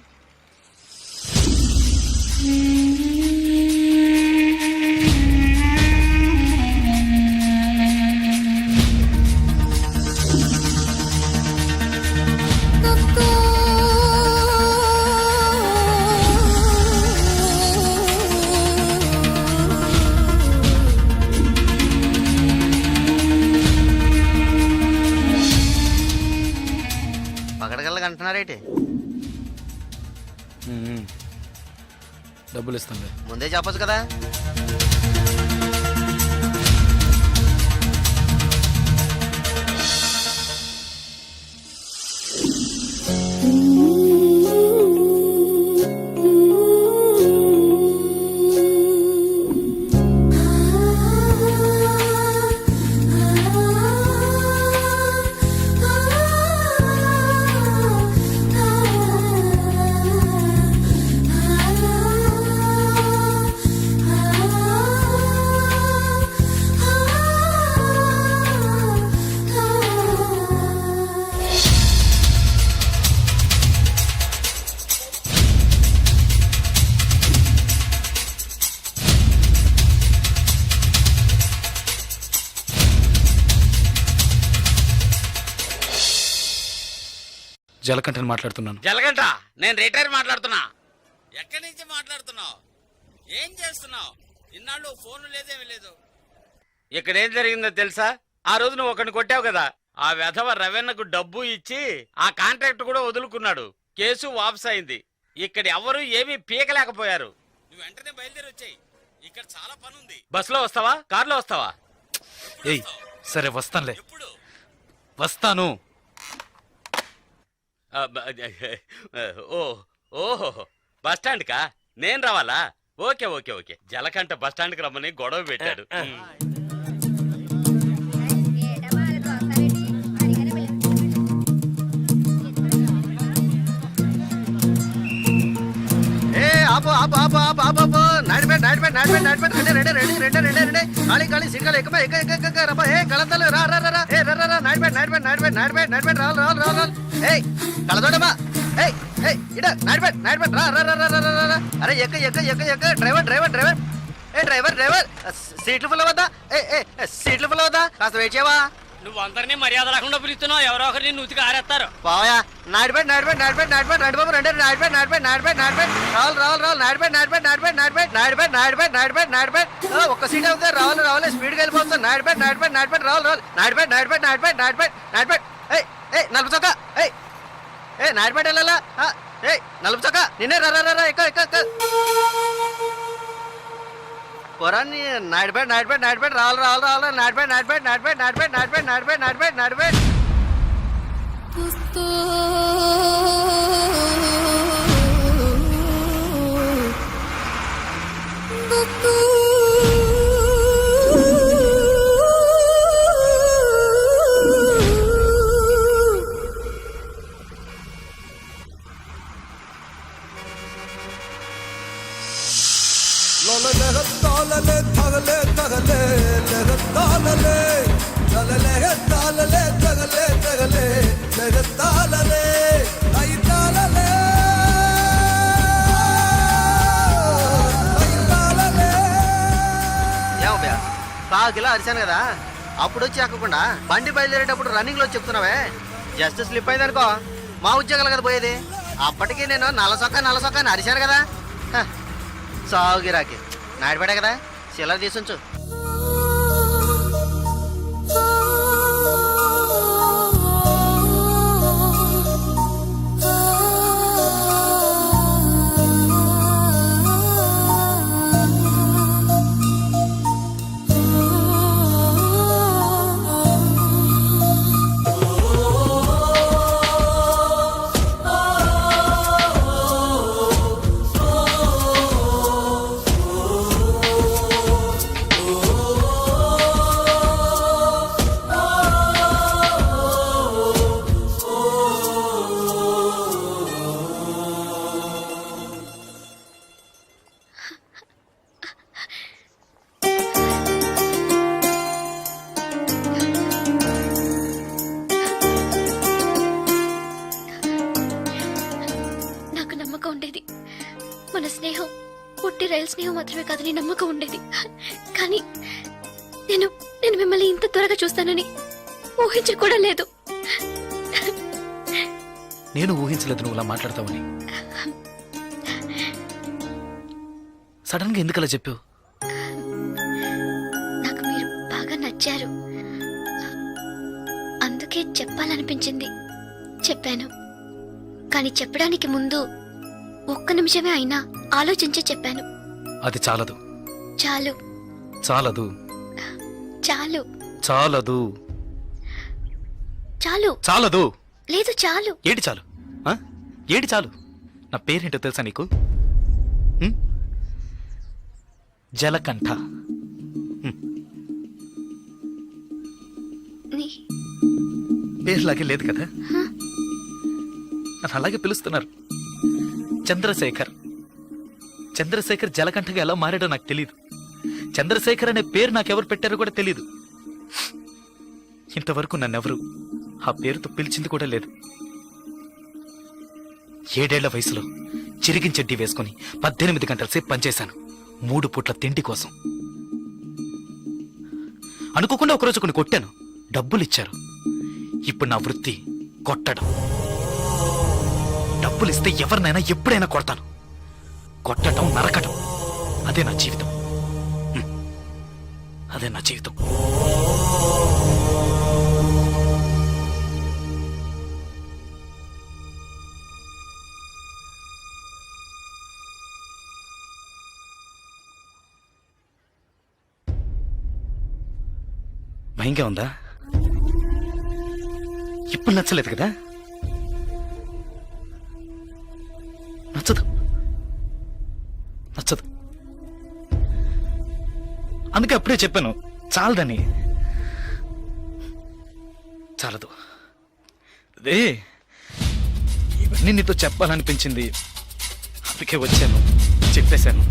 పగడగల్లగా అంటున్నారేంటి? డబ్బులు ఇస్తాను. ముందే చెప్పొచ్చు కదా. జలకంఠని మాట్లాడుతున్నాను. జలగంట నేను రిటైర్ మాట్లాడుతున్నా. ఎక్కడి నుంచి మాట్లాడుతున్నావు? ఏం చేస్తున్నావు? ఇన్నాళ్ళు ఫోన్ లేదేమీ లేదు. ఇక్కడ ఏం జరిగిందో తెలుసా? ఆ రోజు నువ్వు ఒకరిని కొట్టావు కదా, ఆ వెధవ రవెన్నకు డబ్బు ఇచ్చి ఆ కాంట్రాక్ట్ కూడా వదులుకున్నాడు. కేసు వాపస్ అయింది. ఇక్కడ ఎవరు ఏమీ పీకలేకపోయారు. నువ్వు వెంటనే బయలుదేరి వచ్చాయి. ఇక్కడ చాలా పని ఉంది. బస్సులో వస్తావా, కారులో వస్తావా? ఏయ్ సరే వస్తానులే. ఎప్పుడు వస్తాను. ఓహో బస్ స్టాండ్ కా నేను రావాలా? Okay okay okay. Jalakanta bus stand కి రమ్మని గొడవ పెట్టాడు. ఏ ఆపు ఆపు ఆపు ఆపు ఆపు ఆపు Nadipeta Nadipeta Nadipeta Nadipeta ready ready ready ready ready ready ఖాళీ ఖాళీ సీట్కాలు ఎక్కువ ఎక్క ఎక్క ఎక్క రబ్బా ఏ కళంతలు రా రా రా ఏ రా రా నాడిపేట నాడిపేట నాడిపేట నాడిపేట నాడిపేట రావాలి రావాలి రావాలి ఏయ్ కళదోడమ్మా ఏయ్ ఏయ్ ఇడ నాడిపేట నాడిపేట రా రా రా రా రా రా అరే ఎక్క ఎక్క ఎక్క ఎక్క డ్రైవర్ డ్రైవర్ డ్రైవర్ ఏ డ్రైవర్ డ్రైవర్ సీట్లు ఫుల్ అవద్దా ఏ ఏ సీట్లు ఫుల్ అవద్దా కాస్త వెయిట్ చేయవా నువ్వు అందరినీ మర్యాద లేకుండా పిలుస్తున్నావు. ఎవరో ఒకరిని నూతికి ఆరేస్తారు. బావయా నాడిపేట నాడిపేట నాడిపేట నాడిపేట నాడి బాబు రండి నాడిపేట నాడిపేట నాడిపేట నాడిపేట రావాలి రావాలి రావాలి నాడిపేట నాడిపేట నాడిపేట నాడిపేట నాడిపేట నాడిపేట నాడిపేట నాడిపేట ఒక్క సీట్ అవుతుంది రావాలి రావాలి స్పీడ్గా వెళ్ళిపోతుంది నాడిపేట నాడిపేట నాడిపేట రావాలి రావాలి నాడిపేట నాడిపేట నాడిపేట నాడిపేట నాడిపేట ఏయ్ ఏయ్ నలుపు చొక్క ఏయ్ ఏ నాడిపేట వెళ్ళాలా ఏయ్ నలుపు చొక్క నిన్నే రా రా రా ఎక్క ఎక్క ఎక్క పొరాన్ని నాడిపేట నాడిపేట నాడిపేట రావాలి రావాలి రావాలి నాడిపేట నాడిపేట నాడిపేట నాడిపేట నాడిపేట నాడిపేట నాడిపేట నాడిపేట కాకిలా అరిశాను కదా అప్పుడు వచ్చి ఎక్కకుండా బండి బయలుదేరేటప్పుడు రన్నింగ్ లో చెప్తున్నావే జస్ట్ స్లిప్ అయింది అనుకో మా ఉద్యోగాలు కదా పోయేది అప్పటికి నేను నల్లసొక్క అని అరిశాను కదా సాగుగిరాకి నాడిపడే కదా చిల్లర తీసుంచు మన స్నేహం పుట్టి రైలు స్నేహం మాత్రమే కాదని నమ్మకం ఉండేది. కానీ నేను నేను మిమ్మల్ని ఇంత త్వరగా చూస్తానని ఊహించి కూడా లేదు. నేను ఊహించలేదు నువ్వు అలా మాట్లాడతావని. సడన్ గా ఎందుకు అలా చెప్పావు? నాకు మీరు బాగా నచ్చారు, అందుకే చెప్పాలనిపించింది చెప్పాను. కానీ చెప్పడానికి ముందు ఒక్క నిమిషమే అయినా ఆలోచించి చెప్పాను. అది చాలదు. చాలు. చాలదు. చాలు. చాలదు. చాలు. చాలదు. లేదు చాలు. ఏటి చాలు? ఏటి చాలు? నా పేరేంటో తెలుసా నీకు? జలకంఠ. పేరులాగే లేదు కదా, నన్ను అలాగే పిలుస్తున్నారు. చంద్రశేఖర్. చంద్రశేఖర్ జలకంఠగా ఎలా మారాడో నాకు తెలియదు. చంద్రశేఖర్ అనే పేరు నాకెవరు పెట్టారో కూడా తెలియదు. ఇంతవరకు నన్నెవరు ఆ పేరుతో పిలిచింది కూడా లేదు. 7 ఏళ్ల వయసులో చిరిగిన చెడ్డీ వేసుకుని 18 గంటల సేపు పనిచేశాను 3 పూట్ల తిండి కోసం. అనుకోకుండా ఒకరోజు కొన్ని కొట్టాను, డబ్బులు ఇచ్చారు. ఇప్పుడు నా వృత్తి కొట్టడం. డబ్బులు ఇస్తే ఎవరినైనా ఎప్పుడైనా కొడతాను. కొట్టడం, నరకటం అదే నా జీవితం. అదే నా జీవితం. భయంగా ఉందా? ఇప్పుడు నచ్చలేదు కదా? నచ్చదు. అందుకే అప్పుడే చెప్పాను చాలదని. చాలదు. అదే ఇవన్నీ నీతో చెప్పాలనిపించింది, అందుకే వచ్చాను, చెప్పేశాను.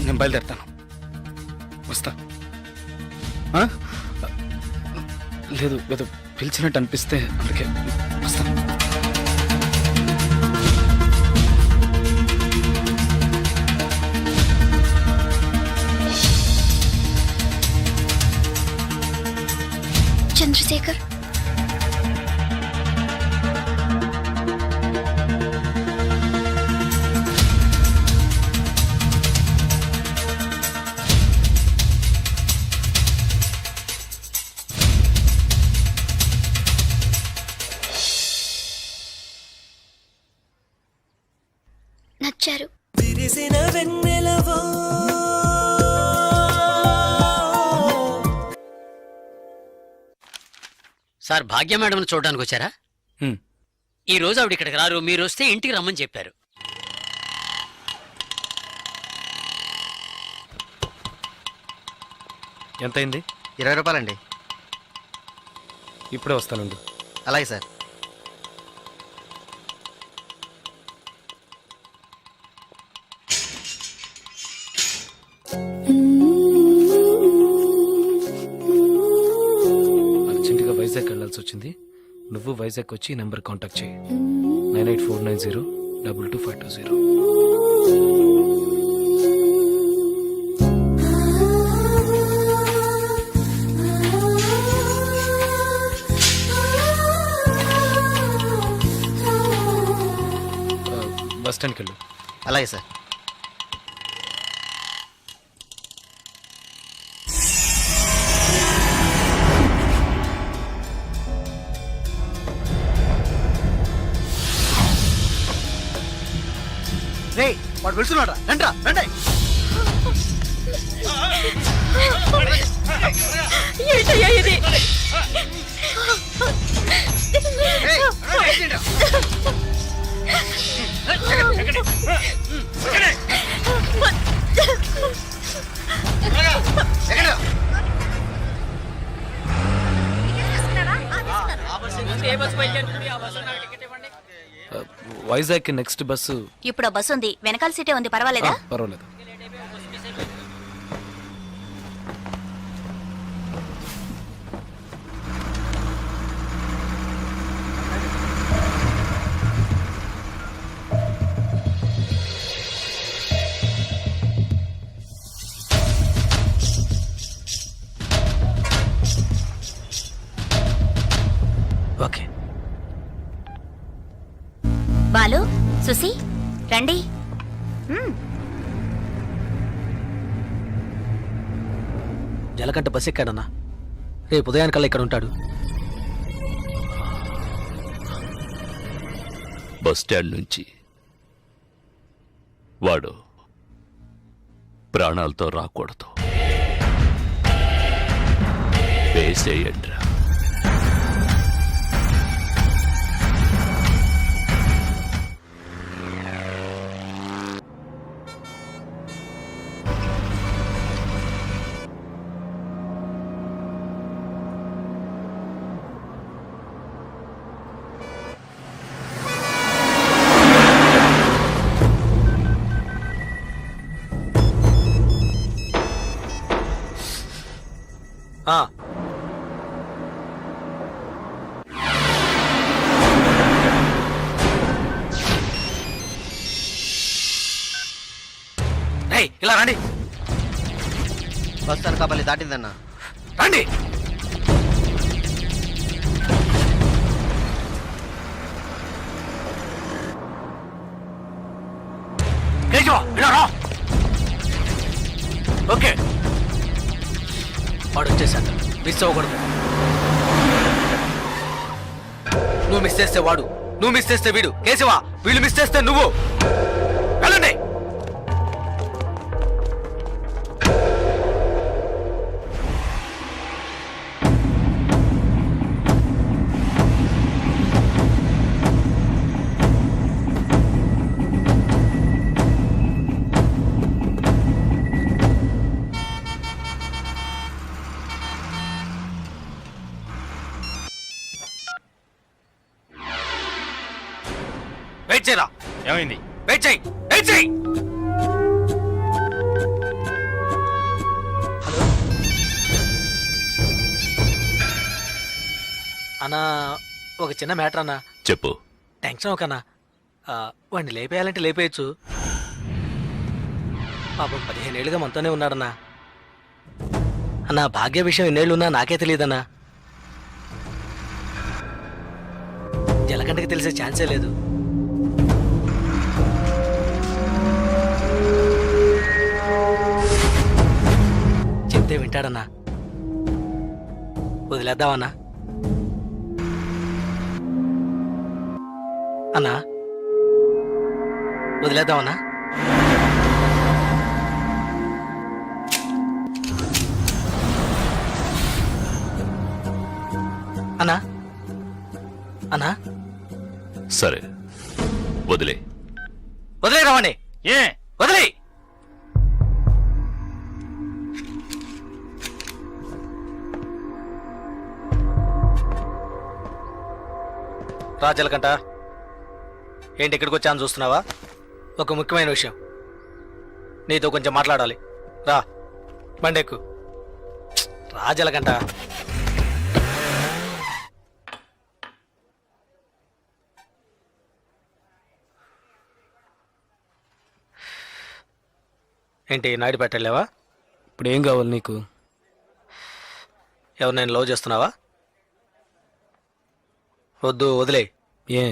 నేను బయలుదేరుతాను. వస్తా. లేదు ఏదో పిలిచినట్టు అనిపిస్తే అందుకే వస్తాను. చంద్రశేఖర్, నచ్చారు. సార్ భాగ్య మేడం చూడడానికి వచ్చారా? ఈ రోజు ఆవిడ ఇక్కడికి రారు, మీరు వస్తే ఇంటికి రమ్మని చెప్పారు. ఎంతైంది? 20 రూపాయలండి. ఇప్పుడే వస్తానండి. అలాగే సార్. అర్జెంటుగా వైజాగ్ వెళ్ళాల్సి వచ్చింది. నువ్వు వైజాగ్ వచ్చి ఈ నెంబర్ కాంటాక్ట్ చేయి. 9849022520. బస్ స్టాండ్కి వెళ్ళు. అలాగే సార్. వాడు వెళ్తున్నాడు. రండ్రా, రండి. ఏంటయ్యా ఇది? Vizag next bus. ఇప్పుడు ఆ బస్సు ఉంది, వెనకాల సీటే ఉంది, పర్వాలేదా? పర్వాలేదు. ఓకే. బాలు, సుసి, రండి. జలకంట బస్ ఎక్కాడన్నా. రేపు ఉదయానికల్లా ఇక్కడ ఉంటాడు. బస్ స్టాండ్ నుంచి వాడు ప్రాణాలతో రాకూడదు. వేసేయండ్రా. ఇలా రండి. బస్ అనకాపల్లి దాటిందన్నా. రండి. ఓకే వాడు వచ్చేసాడు, మిస్ అవ్వకూడదు. నువ్వు మిస్ చేస్తే వాడు, నువ్వు మిస్ చేస్తే వీడు. కేశవా, వీళ్ళు మిస్ చేస్తే నువ్వు. వెళ్ళండి. వెయిట్ చేయరా. ఏమైంది? వెయిట్ చేయి, వెయిట్ చేయి. హలో అన్నా, ఒక చిన్న మ్యాటర్ అన్నా. చెప్పు. టెన్షన్ ఒకనా, వాడిని లేపేయాలంటే లేపేయచ్చు. పాపం 15 ఏళ్ళుగా మనతోనే ఉన్నాడన్నా. అన్నా, భాగ్య విషయం ఎన్నేళ్ళు ఉన్నా నాకే తెలియదన్నా. జలకంటకి తెలిసే ఛాన్సే లేదు. చెప్తే వింటాడన్నా. వదిలేద్దామన్నా. అన్నా, వదిలేద్దామన్నా. అన్నా, అన్నా, సరే వదిలే. వదిలే రావండి. ఏ వదిలే. రాజలకంట, ఏంటి ఇక్కడికి వచ్చాను చూస్తున్నావా? ఒక ముఖ్యమైన విషయం నీతో కొంచెం మాట్లాడాలి. రా, బండెక్కు. రాజలకంట. ఏంటి నాయుడు పెట్టలేవా? ఇప్పుడు ఏం కావాలి నీకు? ఎవరు నేను లవ్ చేస్తున్నావా? వద్దు, వదిలే. ఏ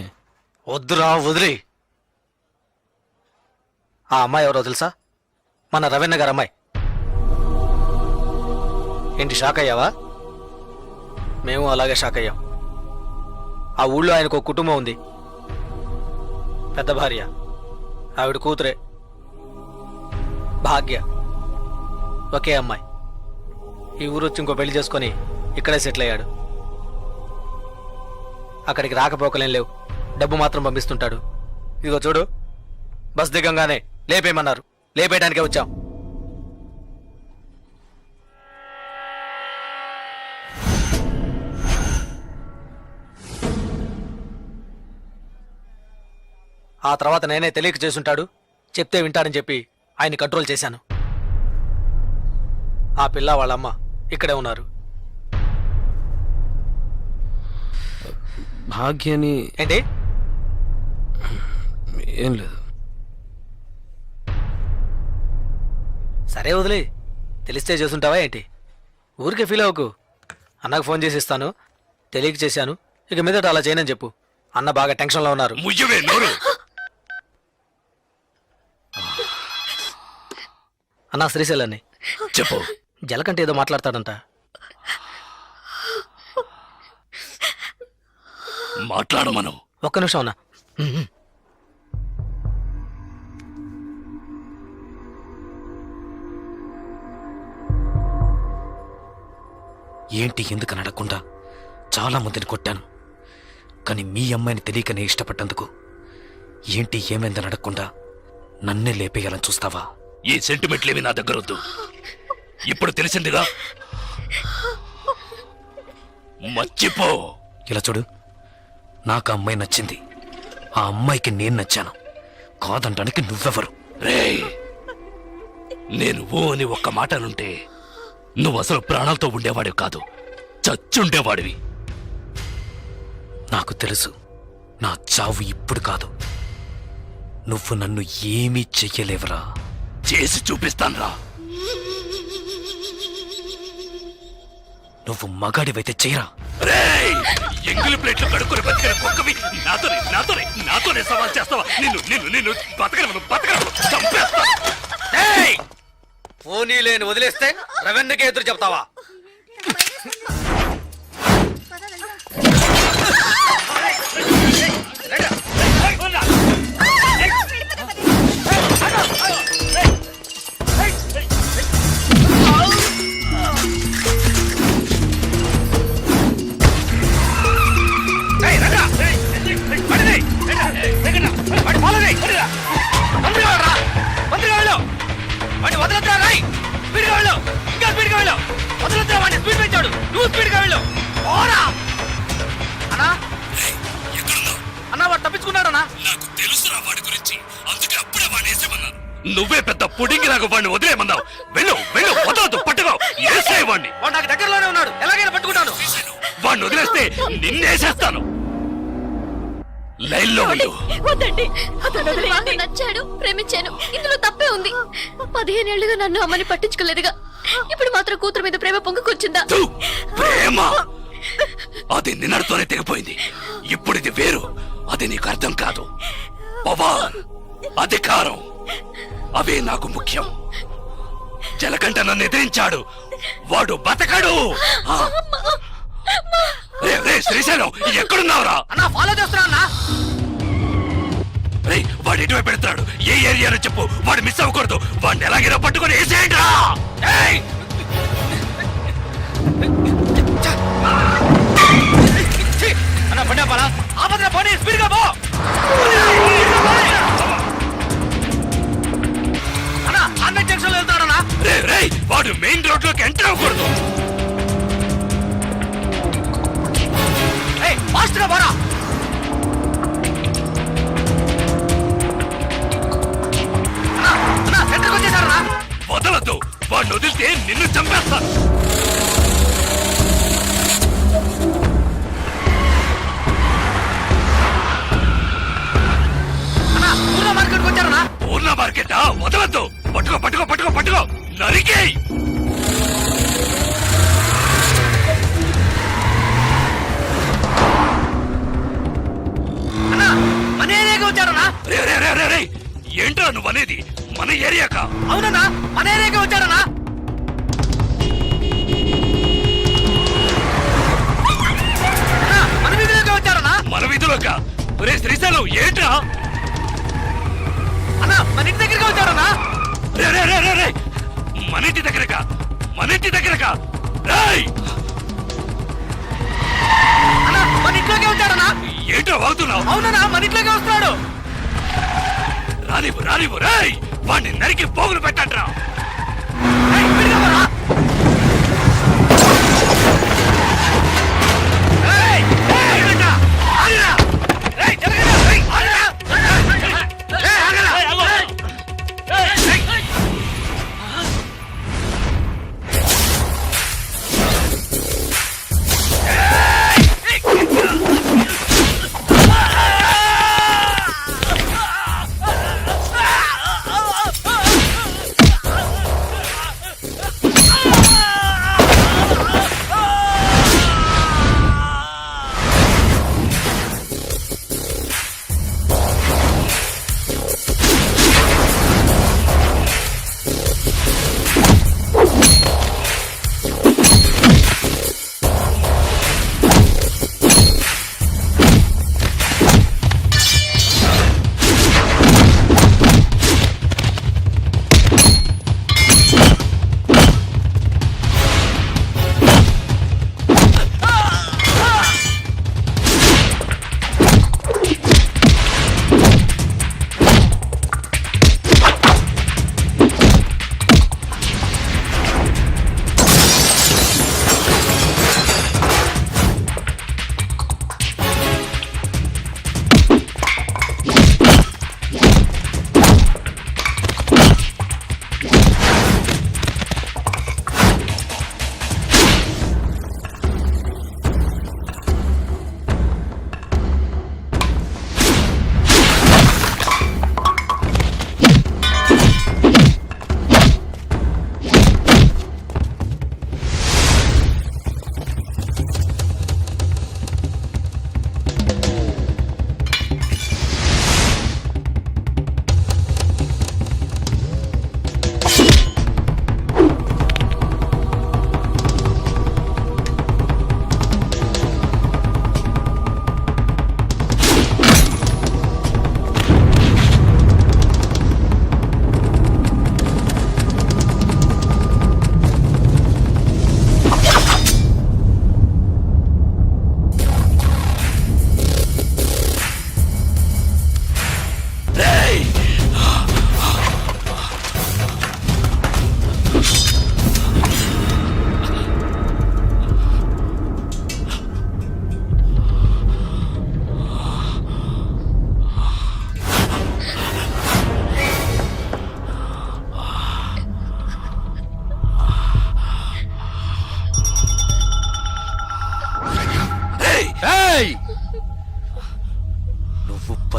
వద్దురా, వదిలే. ఆ అమ్మాయి ఎవరో తెలుసా? మన రవీణ గారు అమ్మాయి. ఏంటి షాక్ అయ్యావా? మేము అలాగే షాక్ అయ్యాం. ఆ ఊళ్ళో ఆయనకు ఒక కుటుంబం ఉంది, పెద్ద భార్య, ఆవిడ కూతురే భాగ్య, ఒకే అమ్మాయి. ఈ ఊరు వచ్చి ఇంకో పెళ్లి చేసుకొని ఇక్కడే సెటిల్ అయ్యాడు. అక్కడికి రాకపోకలేం లేవు, డబ్బు మాత్రం పంపిస్తుంటాడు. ఇదిగో చూడు, బస్ దిగంగానే లేపేయమన్నారు, లేపేయడానికే వచ్చాం. ఆ తర్వాత నేనే తెలియక చేసుంటాడు, చెప్తే వింటాడని చెప్పి ఆయన కంట్రోల్ చేశాను. ఆ పిల్ల వాళ్ళమ్మ ఇక్కడే ఉన్నారు. భాగ్యని ఏంటి? ఏం లేదు. సరే వదిలే, తెలిస్తే చేసుంటావా ఏంటి? ఊరికే ఫీల్ అవ్వకు. అన్నకు ఫోన్ చేసి ఇస్తాను, తెలియక చేశాను, ఇక మీదట అలా చేయనని చెప్పు. అన్న బాగా టెన్షన్లో ఉన్నారు. ముయ్యవే నోరు. అన్నా, శ్రీశైలాన్ని చెప్పు. జలకంటే ఏదో మాట్లాడతాడంట. మాట్లాడమను. ఒక్క నిమిషం అన్నా. ఏంటి ఎందుకని అడగకుండా చాలా మందిని కొట్టాను, కానీ మీ అమ్మాయిని తెలియకనే ఇష్టపడ్డందుకు ఏంటి ఏమైందని అడగకుండా నన్నే లేపేయాలని చూస్తావా? ఈ సెంటిమెంట్లేవి నా దగ్గర వద్దు. ఇప్పుడు తెలిసిందిగా, మర్చిపో. ఇలా చూడు, నాకు ఆ అమ్మాయి నచ్చింది, ఆ అమ్మాయికి నేను నచ్చాను. కాదంటానికి నువ్వెవరు? రేయ్, నేను ఓ అని ఒక్క మాట అనుంటే నువ్వు అసలు ప్రాణాలతో ఉండేవాడివి కాదు, చచ్చుండేవాడివి. నాకు తెలుసు, నా చావు ఇప్పుడు కాదు. నువ్వు నన్ను ఏమీ చెయ్యలేవరా. చేసి చూపిస్తాన్రా. నువ్వు మగాడివైతే చెయ్యరా. రేయ్, ఎంగిలి ప్లేట్లు కడుక్కుని బతికిన కుక్కవి నాతోనే సవాల్ చేస్తావా? నిన్ను బతకను చంపేస్తా. పోనీ లేని వదిలేస్తే రెవెన్యూకే ఎదురు చెప్తావా? నువ్వే పెద్ద పుడింగి నాకు వాడిని వదిలేమన్నావు. వెళ్ళు వెళ్ళు, వదలదు, పట్టుకో, ఏసే వాడిని. వాడు నాకు దగ్గరలోనే ఉన్నాడు, ఎలాగైనా పట్టుకుంటాను. వాడిని వదిలేస్తే నిన్నేసేస్తాను. లైన్లో వెళ్ళు. వద్దండి, నాకు నచ్చాడు, ప్రేమించాను, ఇందులో తప్పే ఉంది. 15 ఏళ్లుగా నన్ను అమ్మని పట్టించుకోలేదుగా, ఇప్పుడు మాత్రం కూతురు మీద ప్రేమ పొంగుకొచ్చిందా? థు, ప్రేమ అది నిన్నటితోనే తెగిపోయింది. ఇప్పుడు ఇది వేరు. అది నీకు అర్థం కాదు. పవర్, అధికారం అవే నాకు ముఖ్యం. జలకంట నన్ను ఎదిరించాడు, వాడు బతకడు. శ్రీశైలం ఎక్కడున్నావురా? అన్నా ఫాలో చేస్తున్నా. వాడు ఎటువైపు పెడతాడు? ఏ ఏరియాలో చెప్పు, వాడు మిస్ అవ్వకూడదు. వాడిని ఎలాగైనా పట్టుకొని వేసేయండి రా. అన్నా బండి ఆపాలా? ఆపదన పోనీ, స్పీడ్ గా పో. అన్నా అన్న జంక్షన్ లో వెళ్తాడన్నా. వాడు మెయిన్ రోడ్ లోకి ఎంటర్ అవ్వకూడదు. ఫాస్ట్ గా పోరా. అన్నా సెంటర్కి వచ్చేసారన్నా. వదలద్దు, వాడిని వదిలితే నిన్ను చంపేస్తాను. అన్నా పూర్ణ మార్కెట్కి వచ్చారన్నా. పూర్ణ మార్కెట్ వదలద్దు. పట్టుకో పట్టుకో పట్టుకో పట్టుకో, నరికేయ్. అన్నా మన ఏరియాకి వచ్చారన్నా. ఏంట్రా నువ్వు అనేది? మన ఏరియాకా? అవునన్నా మన ఏరియాకి వచ్చారన్నా. మన వీధిలోకి వచ్చారన్నా. మన వీధిలోకా? శ్రీశైలం ఏంట్రా? అన్నా మన ఇంటి దగ్గరికి వచ్చారన్నా. మన ఇంటి దగ్గరకా? మన ఇంటి దగ్గరకా? రేయ్ అన్నా మన ఇంట్లోకి వచ్చారన్నా. ఏంట్రా వాగుతున్నావు? అవునన్నా మన ఇంట్లోకి వస్తున్నాడు. రానివ్వు రానివ్వు, రేయ్ వాడిని నరికి పోగులు పెట్టండ్రా.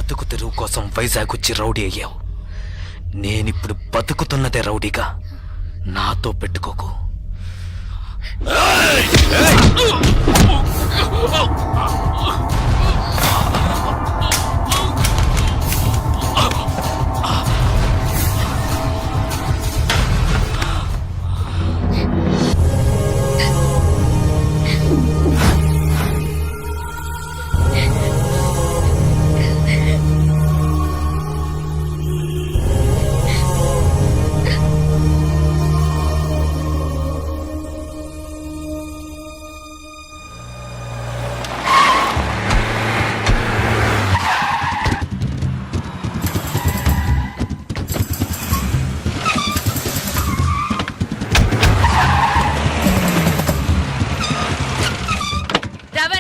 బతుకు తెరువు కోసం వైజాగ్ వచ్చి రౌడీ అయ్యావు. నేనిప్పుడు బతుకుతున్నదే రౌడీగా. నాతో పెట్టుకోకు.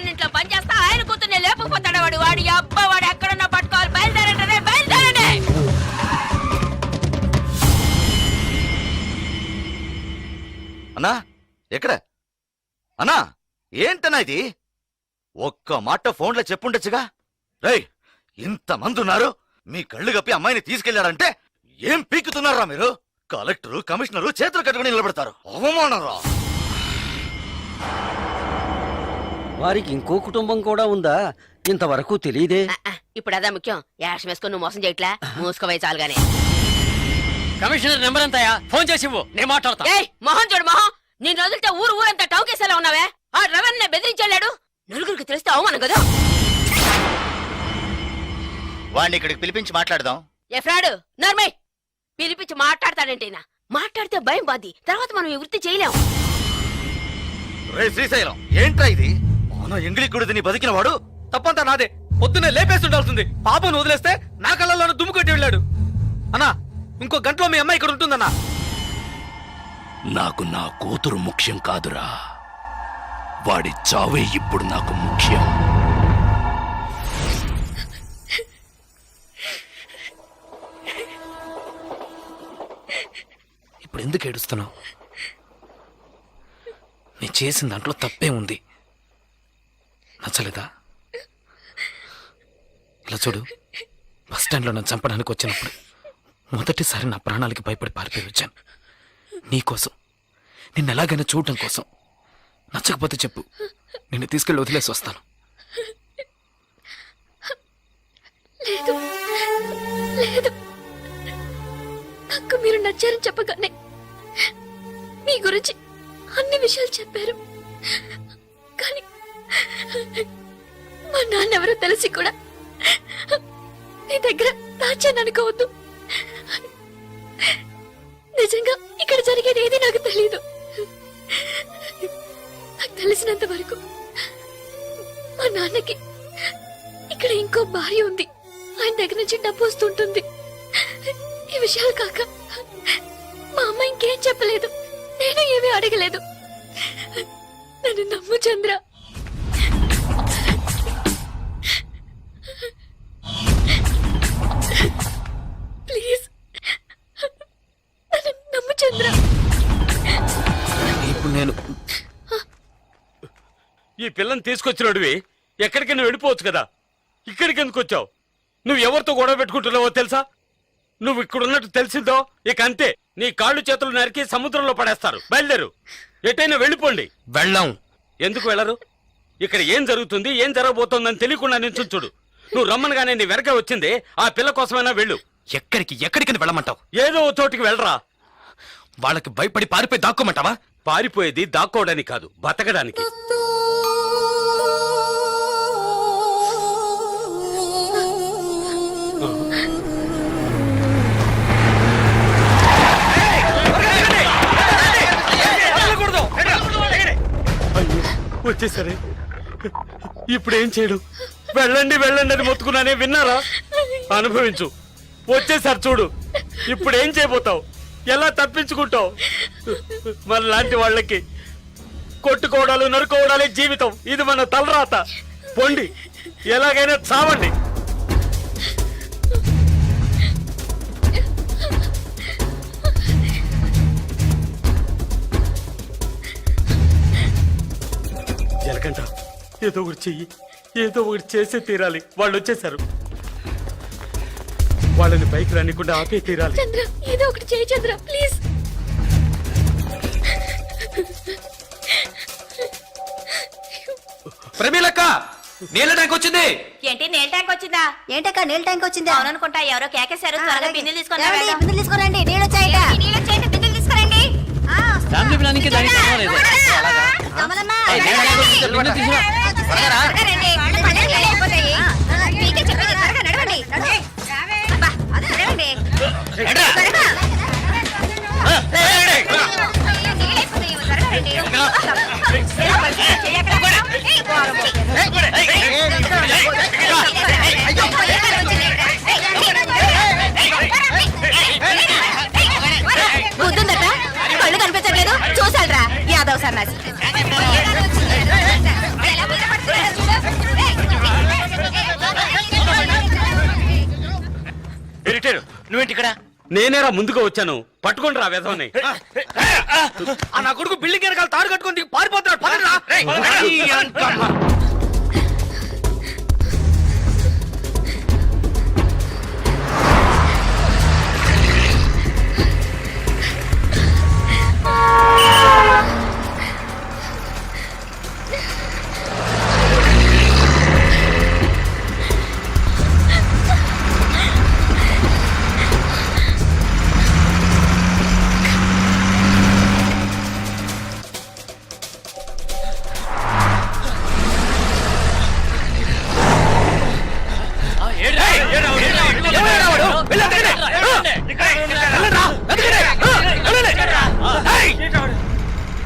ఇంట్లో పని చేస్తా ఆయన కూతుర్ని లేకపోతాడు వాడు. వాడి అబ్బా వాడు ఎక్కడున్నా పట్టుకోవాలి. బయలుదేరంటే బయలుదేరండి. అన్నా ఎక్కడ అన్నా? ఏంటన్నా ఇది? ఒక్క మాట ఫోన్లో చెప్పుండొచ్చుగా. రేయ్, ఇంతమంది ఉన్నారు, మీ కళ్ళు కప్పి అమ్మాయిని తీసుకెళ్లాడంటే ఏం పీకుతున్నారా మీరు? కలెక్టరు కమిషనరు చేతులు కట్టుకుని నిలబెడతారు. అవమానరా. వారికి ఇంకో కుటుంబం కూడా ఉందా? ఇంతవరకు తెలియదే. ఇప్పుడు అదా ముఖ్యం. యాషం వేసుకొని నువ్వు మోసం చేయట్లా. మూసుకోవే చాలుగానే. కమిషనర్ నెంబర్ ఎంతయా? ఫోన్ చేసి ఇవ్వు, నేను మాట్లాడతా. ఏయ్ మొహం చూడు మొహం. నేను వదిలితే ఊరంతా టౌకేసేలా ఉన్నావే. ఆ రవణ బెదిరించాడు. నలుగురికి తెలిస్తే అవమానం కదా. వాడిని ఇక్కడికి పిలిపించి మాట్లాడదాం. ఏ ఫ్రాడు నర్మయ్ పిలిపించి మాట్లాడతాడంటేనా? మాట్లాడితే భయం బాది. తర్వాత మనం ఈ వృత్తి చేయలేం. రే శ్రీశైలం, ఏంట్రా ఇది? మన ఎంగిలికుడిని బతికిన వాడు తప్పంతా నాదే. పొద్దున్నే లేపేసి ఉండాల్సింది. పాపను వదిలేస్తే నా కళ్ళల్లోనే దుమ్ము కొట్టి వెళ్ళాడు. అన్నా, ఇంకో గంటలో మీ అమ్మాయి ఇక్కడ ఉంటుందన్నా. నాకు నా కూతురు ముఖ్యం కాదురా, వాడి చావే ఇప్పుడు నాకు ముఖ్యం. ఇప్పుడు ఎందుకు ఏడుస్తున్నావు? నేను చేసిన దాంట్లో తప్పే ఉంది. నచ్చలేదా? ఇలా చూడు, బస్ స్టాండ్లో నన్ను చంపడానికి వచ్చినప్పుడు మొదటిసారి నా ప్రాణాలకి భయపడి పారిపోయి వచ్చాను. నీకోసం, నిన్ను ఎలాగైనా చూడటం కోసం. నచ్చకపోతే చెప్పు, నిన్ను తీసుకెళ్ళి వదిలేసి వస్తాను. లేదు లేదు, నాకు మీరు నచ్చారని చెప్పగానే మీ గురించి అన్ని విషయాలు చెప్పారు. కానీ మా నాన్నెవరో తెలిసి కూడా నీ దగ్గర దాచాననుకోవద్దు. నిజంగా ఇక్కడ జరిగేది ఏది నాకు తెలీదు. నాకు తెలిసినంత వరకు మా నాన్నకి ఇక్కడ ఇంకో భార్య ఉంది. ఆయన దగ్గర నుంచి డబ్బు వస్తుంటుంది. ఈ విషయాలు కాక మా అమ్మ ఇంకేం చెప్పలేదు. నేను ఏమీ అడగలేదు. నన్ను నమ్ము చంద్ర. ప్లీజ్ నన్ను నమ్ము చంద్ర. ఇప్పుడు నేను ఈ పిల్లని తీసుకొచ్చినోడివి ఎక్కడికి నువ్వు వెళ్ళిపోవచ్చు కదా. ఇక్కడికి ఎందుకు వచ్చావు? నువ్వు ఎవరితో గొడవ పెట్టుకుంటున్నావో తెలుసా? నువ్వు ఇక్కడున్నట్టు తెలిసిందో ఇక అంతే, నీ కాళ్ళు చేతులు నరికి సముద్రంలో పడేస్తారు. బయలుదేరు, ఎటైనా వెళ్ళిపోండి. వెళ్ళాం. ఎందుకు వెళ్ళరు? ఇక్కడ ఏం జరుగుతుంది, ఏం జరగబోతోందని తెలియకుండా నిల్చుంచుడు. నువ్వు రమ్మనగానే నీ వెనక వచ్చింది ఆ పిల్ల కోసమైనా వెళ్ళు. ఎక్కడికి వెళ్ళమంటావు? ఏదో ఓ చోటికి వెళ్ళరా. వాళ్ళకి భయపడి పారిపోయి దాక్కోమంటావా? పారిపోయేది దాక్కోవడానికి కాదు, బతకడానికి. వచ్చేసరే, ఇప్పుడేం చేయడం? వెళ్ళండి వెళ్ళండి అని మొత్తుకున్నానే, విన్నారా? అనుభవించు. వచ్చేసారి చూడు, ఇప్పుడేం చేయబోతావు? ఎలా తప్పించుకుంటావు? మన లాంటి వాళ్ళకి కొట్టుకోవడాలు నరుకోవడాలే జీవితం. ఇది మన తలరాత. పొండి, ఎలాగైనా చావండి. జలకంట, ఏదో ఒకటి చెయ్యి, ఏదో ఒకటి చేసే తీరాలి. వాళ్ళు వచ్చేసారు. వాళ్ళని పైకి రానికుండా ఆపే తీరాలి. చంద్ర ఏదో ఒకటి చేయి చంద్ర ప్లీజ్. ప్రమీలక్క నీళ్ళ ట్యాంక్ వచ్చింది. ఏంటి నీళ్ళ ట్యాంక్ వచ్చిందా? ఏంటక్క నీళ్ళ ట్యాంక్ వచ్చిందా? అవుననుకుంటా, ఎవరో కేకేశారు. త్వరగా బిందెలు తీసుకొని ఏమండి, బిందెలు తీసుకురండి, నీళ్ళు వచ్చాయట. నీళ్ళు వచ్చేయండి, బిందెలు తీసుకురండి. ఫ్యామిలీ ప్లానింగ్ కి దానికి సంబంధం లేదు. కమలమ్మ, బిందెలు తీసుకురా. త్వరగా రండి. పన్నెండు వేలు అయిపోతాయి. మీకే చెప్పేది, త్వరగా నడవండి. అబ్బా, నడవండి. త్వరగా. నీళ్ళు అయిపోతాయి, త్వరగా రండి. చెయ్యి ఎక్కడ? బుద్ధుందట, కళ్ళు కనిపించట్లేదు. చూసాలరా యాదవ్ సన్నాసి. నువ్వేంటి ఇక్కడ? నేనేరా ముందుగా వచ్చాను. పట్టుకోండి రా వెధవని. నా కొడుకు బిల్డింగ్ వెనకాల తాడు కట్టుకొని పారిపోతున్నాడు. పదండి రా.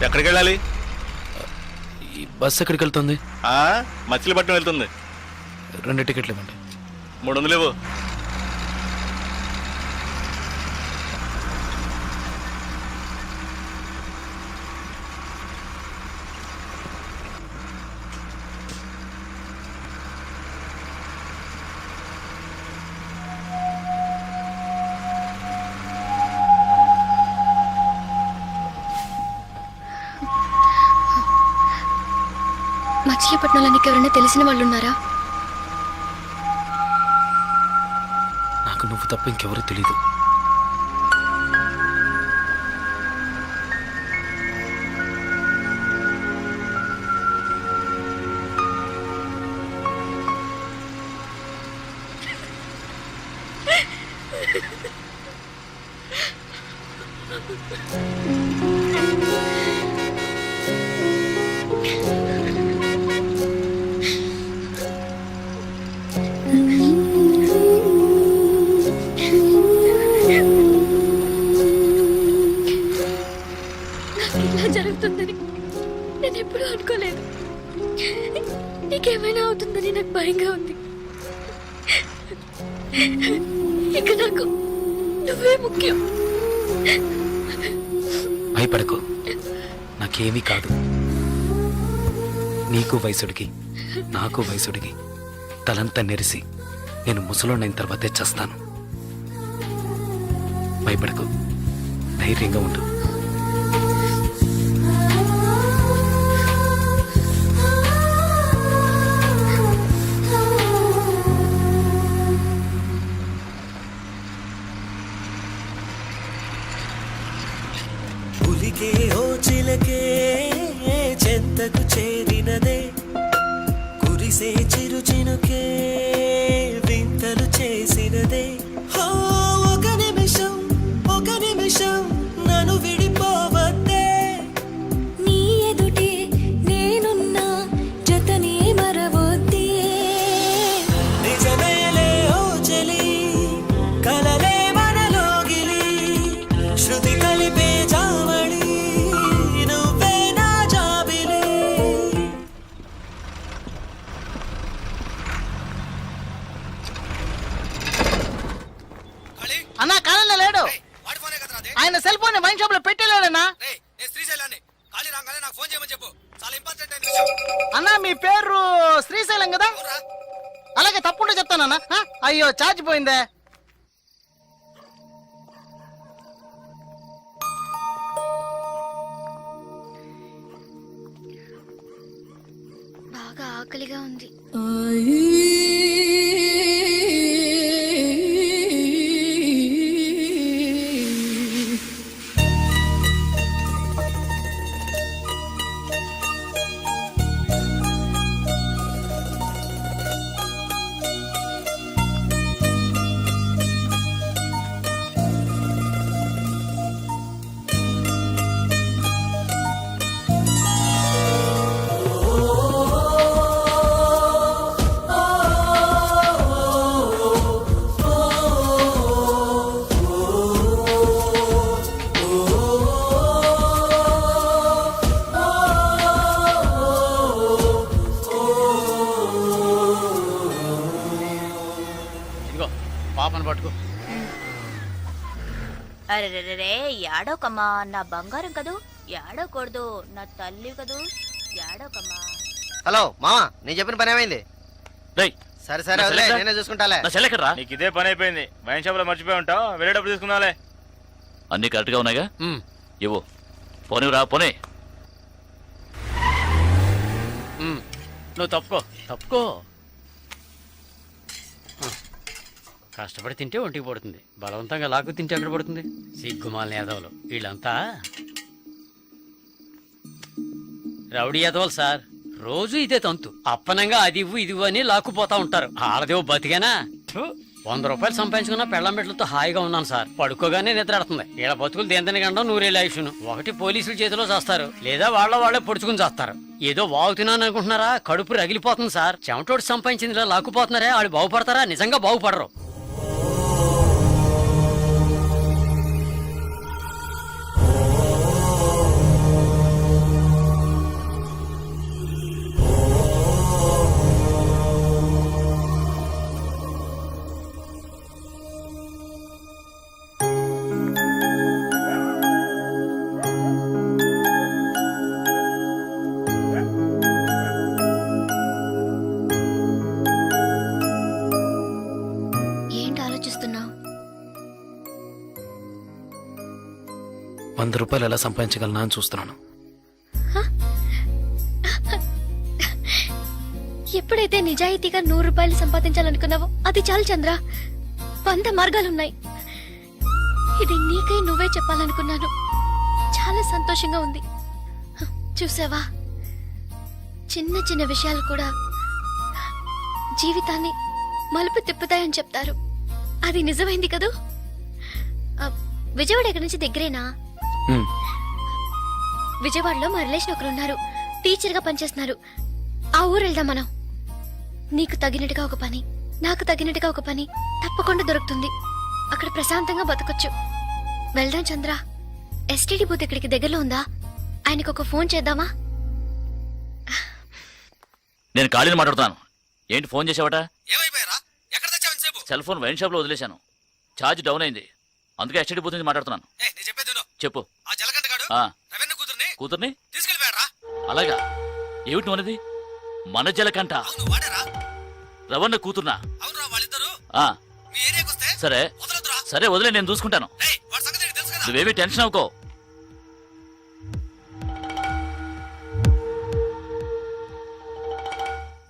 ఎక్కడికి వెళ్ళాలి? ఈ బస్ ఎక్కడికి వెళ్తుంది? మచిలీపట్నం వెళ్తుంది. 2 టికెట్లు ఇవ్వండి. 300 ఇవ్వు. మచిలీపట్నంలో నీకు ఎవరైనా తెలిసిన వాళ్ళు ఉన్నారా? నాకు నువ్వు తప్ప ఇంకెవరూ తెలీదు. ఇలా జరుగుతుందని నేను ఎప్పుడూ అనుకోలేదు. నీకేమైనా అవుతుందని నాకు భయంగా ఉంది. ఇక నాకు నువ్వే ముఖ్యం. భయపడకు, నాకేమీ కాదు. నీకు వయసుడికి నాకు వయసుడికి తలంతా నెరిసి నేను ముసలోనైన తర్వాతే చస్తాను. భయపడకు, ధైర్యంగా ఉండు. పులికే ఓ చిలకే చెంతకు చేరినదే, కురిసే చిరు చినుకే వింతలు చేసినదే. ఒక నిమిషం నన్ను విడిపోవద్దే. నీ ఎదుటే నేనున్నా జతనే మరవొద్దే. నిజమేలే ఓ చెలి, కలలే మనలోగిలి, శృతి కలిపే జావళి, నువ్వే నా జాబిలి. అన్నా కాలంలో లేడు. ఆయన సెల్ ఫోన్ వైన్ షాప్ లో పెట్టలేడన్నా. అన్నా మీ పేరు శ్రీశైలం కదా? అలాగే తప్పుంటే చెప్తానన్నా. అయ్యో ఛార్జ్ పోయిందే. బాగా ఆకలిగా ఉంది. అరే యాడోకమ్మా, నా బంగారం కదూ, యాడోకూడదు, నా తల్లి కదూ, యాడోకమ్మా. హలో మామా, నేను చెప్పిన పని ఏమైంది? రేయ్ సరే సరే నా వదిలే, సెలెక్టర్? నేనే చూసుకుంటాలే. నా సెలెక్టర్ రా. నీకు ఇదే పని అయిపోయింది. వైన్ షాప్ లో మర్చిపోయి ఉంటావు, వేరే డబ్బులు తీసుకున్నాలే. అన్ని కరెక్ట్ గా ఉన్నాయిగా? ఉమ్, ఇవ్వు. పోనిరా పోనీ. ఉమ్. నువ్వు తప్పుకో తప్పుకో. కష్టపడి తింటే ఒంటికి పడుతుంది, బలవంతంగా లాక్కు తింటే ఎక్కడ పడుతుంది? సిగ్గుమాలిన యాదవులు వీళ్ళంతా రౌడీ యాదవులు సార్. రోజు ఇదే తంతు, అప్పనంగా అది ఇవ్వు ఇది ఇవ్వు అని లాక్కుపోతా ఉంటారు. ఆడదేవో బతికేనా? 100 రూపాయలు సంపాదించుకున్న పెళ్ళం బిడ్డలతో హాయిగా ఉన్నాను సార్. పడుకోగానే నిద్రాడుతుంది. వీళ్ళ బతుకులు దేంతని గండం 100 ఆయుష్ను. ఒకటి పోలీసుల చేతిలో చేస్తారు, లేదా వాళ్ళే పొడుచుకుని చేస్తారు. ఏదో వాగుతున్నాను అనుకుంటున్నారా? కడుపు రగిలిపోతుంది సార్. చెమటోడు సంపాదించింది ఇలా లాక్కుపోతున్నారే, వాళ్ళు బాగుపడతారా? నిజంగా బాగుపడరు. ఏంటి ఆలోచిస్తున్నావు? 100 రూపాయలు ఎలా సంపాదించగలనా అని చూస్తున్నాను. ఎప్పుడైతే నిజాయితీగా 100 రూపాయలు సంపాదించాలనుకున్నావో అది చాలు చంద్ర. 100 మార్గాలున్నాయి. ఇది నీకై నువ్వే చెప్పాలనుకున్నాను. చాలా సంతోషంగా ఉంది. చూసావా, చిన్న చిన్న విషయాలు కూడా జీవితాన్ని మలుపు తిప్పుతాయని చెప్తారు. అది నిజమైంది కదూ. విజయవాడ ఎక్కడి నుంచి దగ్గరేనా? ఉమ్, విజయవాడలో మా రిలేషన్ ఒకరు ఉన్నారు, టీచర్ గా పనిచేస్తున్నారు. ఆ ఊరు వెళ్దాం మనం. నీకు తగినట్టుగా ఒక పని, నాకు తగినట్టుగా ఒక పని తప్పకుండా దొరుకుతుంది. అక్కడ ప్రశాంతంగా బతకొచ్చు. వెళ్దాం చంద్ర. ఎస్టీడీ బూత్ ఇక్కడికి దగ్గరలో ఉందా? ఆయనకు ఒక ఫోన్ చేద్దామా? నేను ఖాళీని మాట్లాడుతాను. ఏంటి ఫోన్ చేసావట? ఏమైపోయారా? ఎక్కడ తెచ్చావు సేపు? సెల్ ఫోన్ వైన్ షాప్ లో వదిలేశాను. ఛార్జ్ డౌన్ అయింది, అందుకే ఎస్టీడీ బూత్ నుంచి మాట్లాడుతున్నాను. నేను చెప్పేది విను. చెప్పు. ఆ జలగంట గాడు ఆ, రవీంద్ర కూతుర్ని తీసుకెళ్ళిపోయారా? అలాగా? ఏమిటి నువ్వనేది? మన జలకంట అవును వాడారా? రవణ కూతుర్నా? అవునరా, వాళ్ళిద్దరు ఆ, మీ ఏరియాకి వస్తే సరే వదలొద్దురా. సరే వదిలే, నేను చూసుకుంటాను. ఏయ్, వాడి సంగతి నీకు తెలుసు కదా. నువ్వేమీ టెన్షన్ అవ్వకో.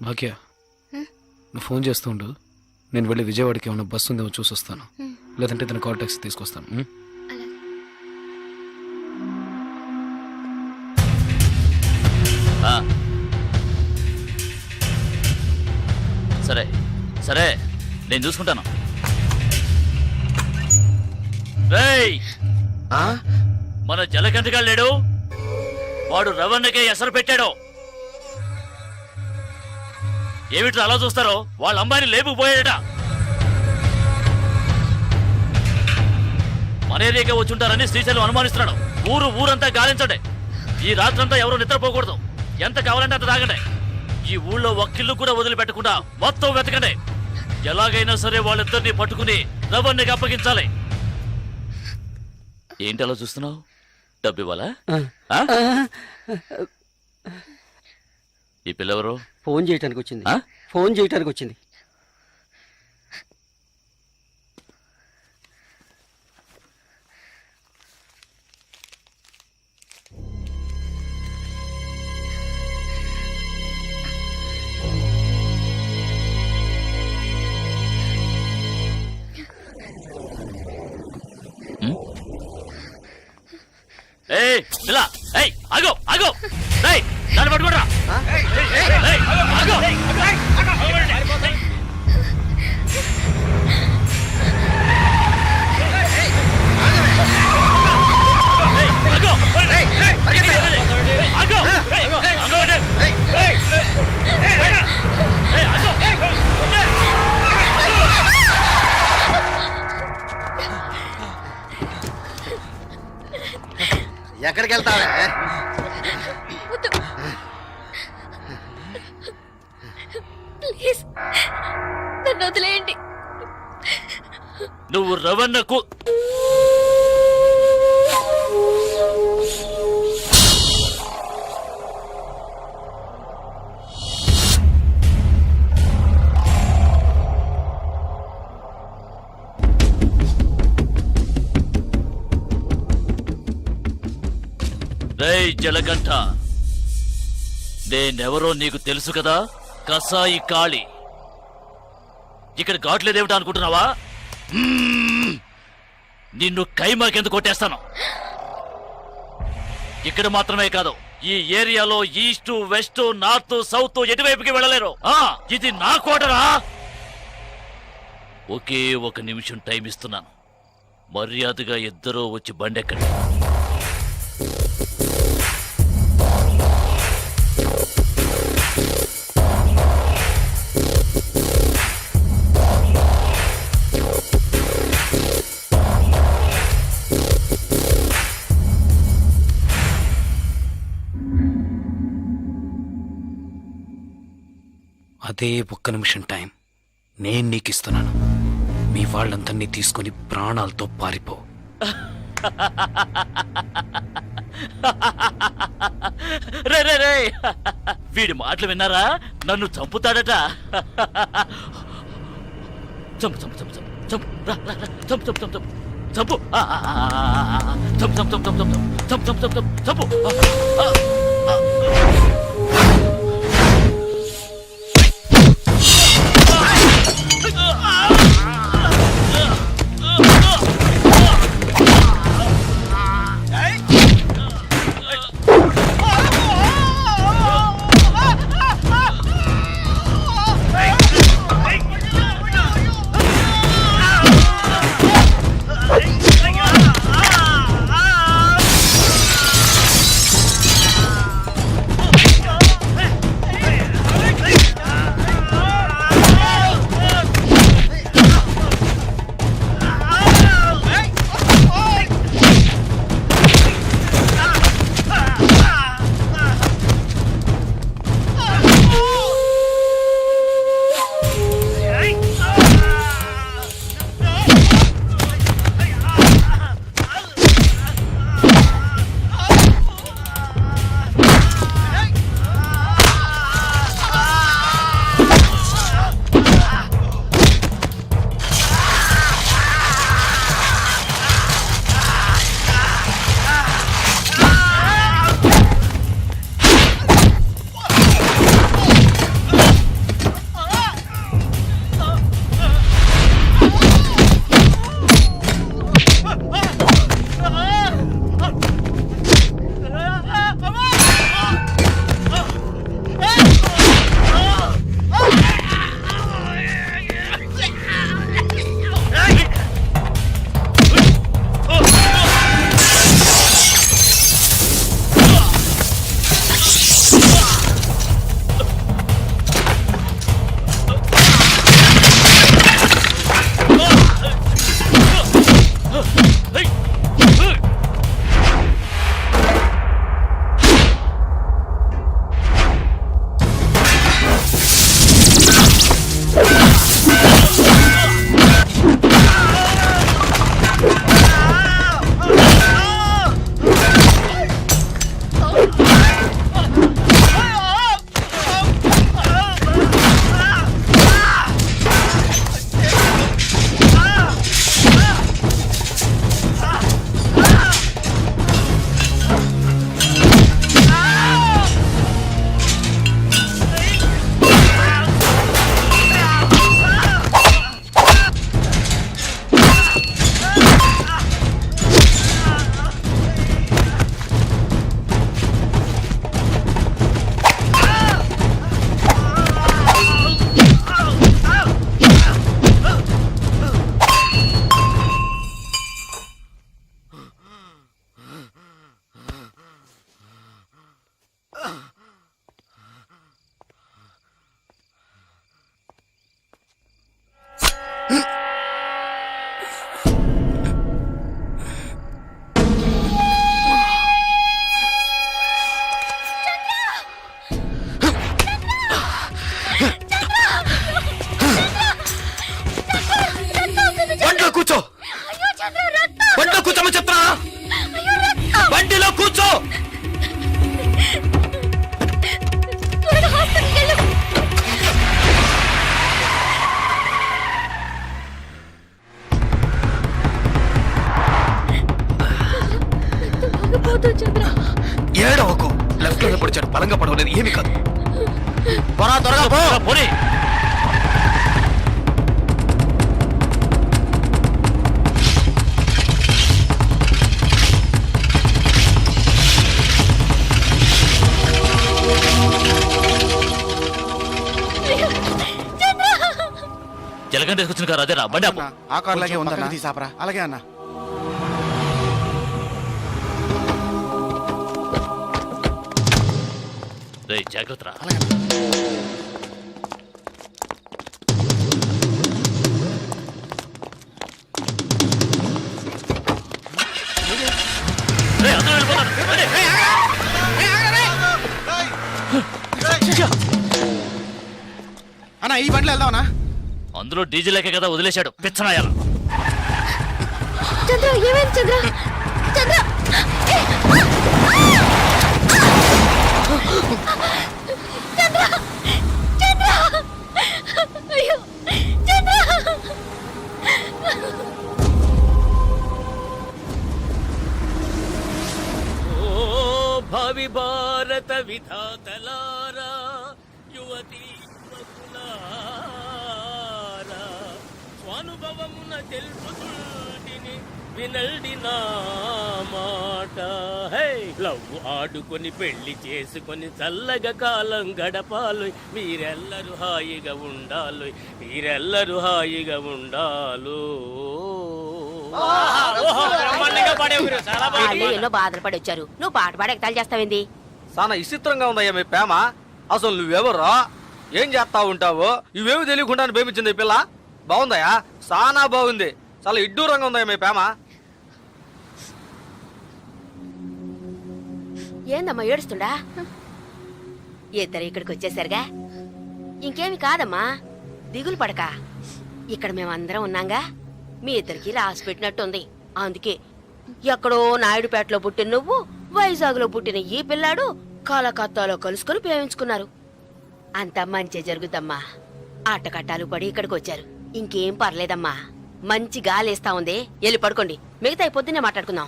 భాగ్య, నువ్వు ఫోన్ చేస్తూ ఉండు. నేను వెళ్ళి విజయవాడకి ఏమైనా బస్సు ఉందేమో చూసొస్తాను. లేదంటే తన కాల్ టాక్సీ తీసుకొస్తాను. ఉమ్? ఆ, సరే సరే, నేను చూసుకుంటాను. రేయ్, మన జలకంటగా లేడు, వాడు రవణకే ఎసరు పెట్టాడు. ఏమిట్రా అలా చూస్తారో? వాళ్ళ అమ్మాయిని లేపుకుపోయాడట. మన ఏరియాకే వచ్చుంటారని శ్రీశైలం అనుమానిస్తున్నాడు. ఊరంతా గాలించండి. ఈ రాత్రంతా ఎవరు నిద్రపోకూడదు. ఎంత కావాలంటే అంత తాగండి. ఈ ఊళ్ళో ఒక్కిళ్ళు కూడా వదిలిపెట్టకుండా మొత్తం వెతకండి. ఎలాగైనా సరే వాళ్ళిద్దరిని పట్టుకుని రవణ్ణికి అప్పగించాలి. ఏంటి అలా చూస్తున్నావు? డబ్బు ఇవ్వాలా? ఈ పిల్లెవరు? ఫోన్ చేయడానికి వచ్చింది. ఆ? ఫోన్ చేయడానికి వచ్చింది. ఏయ్ పిల్ల, ఏయ్ ఆగో ఆగో, ఏయ్ దాన్ని పట్టుకోరా. ఏయ్ ఆగో. ఎక్కడికి వెళ్తావే? ప్లీజ్ నన్ను వదిలేయండి. నువ్వు రవణకు రేయ్ జలగంట, నేనెవరో నీకు తెలుసు కదా? కసాయి కాళి. ఇక్కడ ఘాట్లేదేమిటా అనుకుంటున్నావా? నిన్ను కైమాకెందుకు కొట్టేస్తాను. ఇక్కడ మాత్రమే కాదు, ఈ ఏరియాలో ఈస్ట్ వెస్ట్ నార్త్ సౌత్ ఎటువైపుకి వెళ్ళలేరు. ఇది నా కోటరా. ఒకే 1 నిమిషం టైం ఇస్తున్నాను. మర్యాదగా ఇద్దరూ వచ్చి బండెక్కండి. అదే 1 నిమిషం టైం నేను నీకు ఇస్తున్నాను. మీ వాళ్ళందరినీ తీసుకుని ప్రాణాలతో పారిపో. రే రే రే, వీడి మాటలు విన్నారా? నన్ను చంపుతాడట. చంపు చంపు చంపు చంపు చంపు, రా, రా, రా, చంపు చంపు చంపు చంపు చంపు, చంపు చంపు చంపు చంపు చంపు చంపు చంపు చంపు. బలంగా పడవలేదు, ఏమి కాదు. త్వరగా పో. పోనీ. జలగంట తీసుకొచ్చిన కారు అదేరా, బండి ఆపు. ఆ కార్ లాగే ఉందన్నా తీసాపరా. అలాగే అన్న. రేయ్ జాగ్రత్త రా. రేయ్, అందరూ వెళ్ళిపోతారు. రండి. అన్న ఈ బండిలో వెళ్దామన్నా. అందులో డీజిల్ లేకే కదా వదిలేశాడు పిచ్చనాయాల. చంద్ర ఏమైంది చంద్ర? చంద్ర చంద్ర చంద్ర అయ్యో చంద్ర. ఓ భావి భారత విధాతలారా, యువతి యువకులారా, స్వానుభవమున తెలుపుతుంటిని వినల్డి నా మాట. హే లవ్ ఆడుకొని పెళ్లి చేసుకొని చల్లగా కాలం గడపాలి, మీరెల్లరూ హాయిగా ఉండాలి, మీరెల్లరూ హాయిగా ఉండాలు. ఎన్నో బాధలు పడి వచ్చారు, నువ్వు పాట పాడి ఎగతాళి చేస్తావేంది? చాలా విచిత్రంగా ఉందయ్యా మీ ప్రేమ. అసలు నువ్వెవరో, ఏం చేస్తా ఉంటావో ఇవేమి తెలియకుండా ప్రేమించింది ఈ పిల్ల. బాగుందయ్యా, చాలా బాగుంది. చాలా ఇడ్డూరంగా ఉందయ్యా మీ ప్రేమ. ఏందమ్మా ఏడుస్తుండా? ఇద్దరు ఇక్కడికి వచ్చేసరిగా ఇంకేమి కాదమ్మా, దిగులు పడక. ఇక్కడ మేమందరం ఉన్నాగా, మీ ఇద్దరికి రాసి పెట్టినట్టుంది. అందుకే ఎక్కడో నాయుడుపేటలో పుట్టిన నువ్వు, వైజాగ్ లో పుట్టిన ఈ పిల్లాడు కలకత్తాలో కలుసుకుని ప్రేమించుకున్నారు. అంతా మంచి జరుగుతమ్మా. ఆటకట్టాలు పడి ఇక్కడికి వచ్చారు, ఇంకేం పర్లేదమ్మా. మంచి గాలేస్తా ఉంది, వెళ్ళి పడుకోండి. మిగతా పొద్దున్నే మాట్లాడుకుందాం.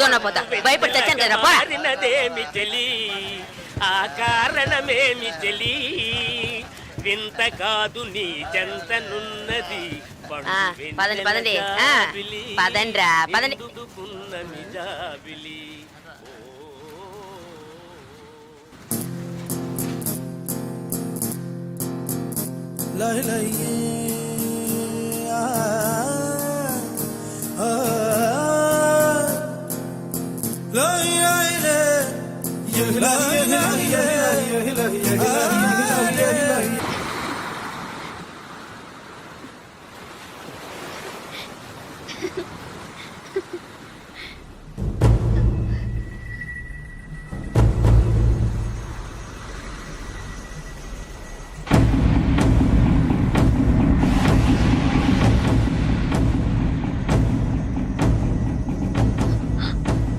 దొన్నపోతా భయపడి తెచ్చాను కదా. కారణమేమి చెలి, ఆ కారణమేమి చెలి, వింత కాదు నీ చెంతనున్నది. పదండి పదండి పదండ్రా పదండి.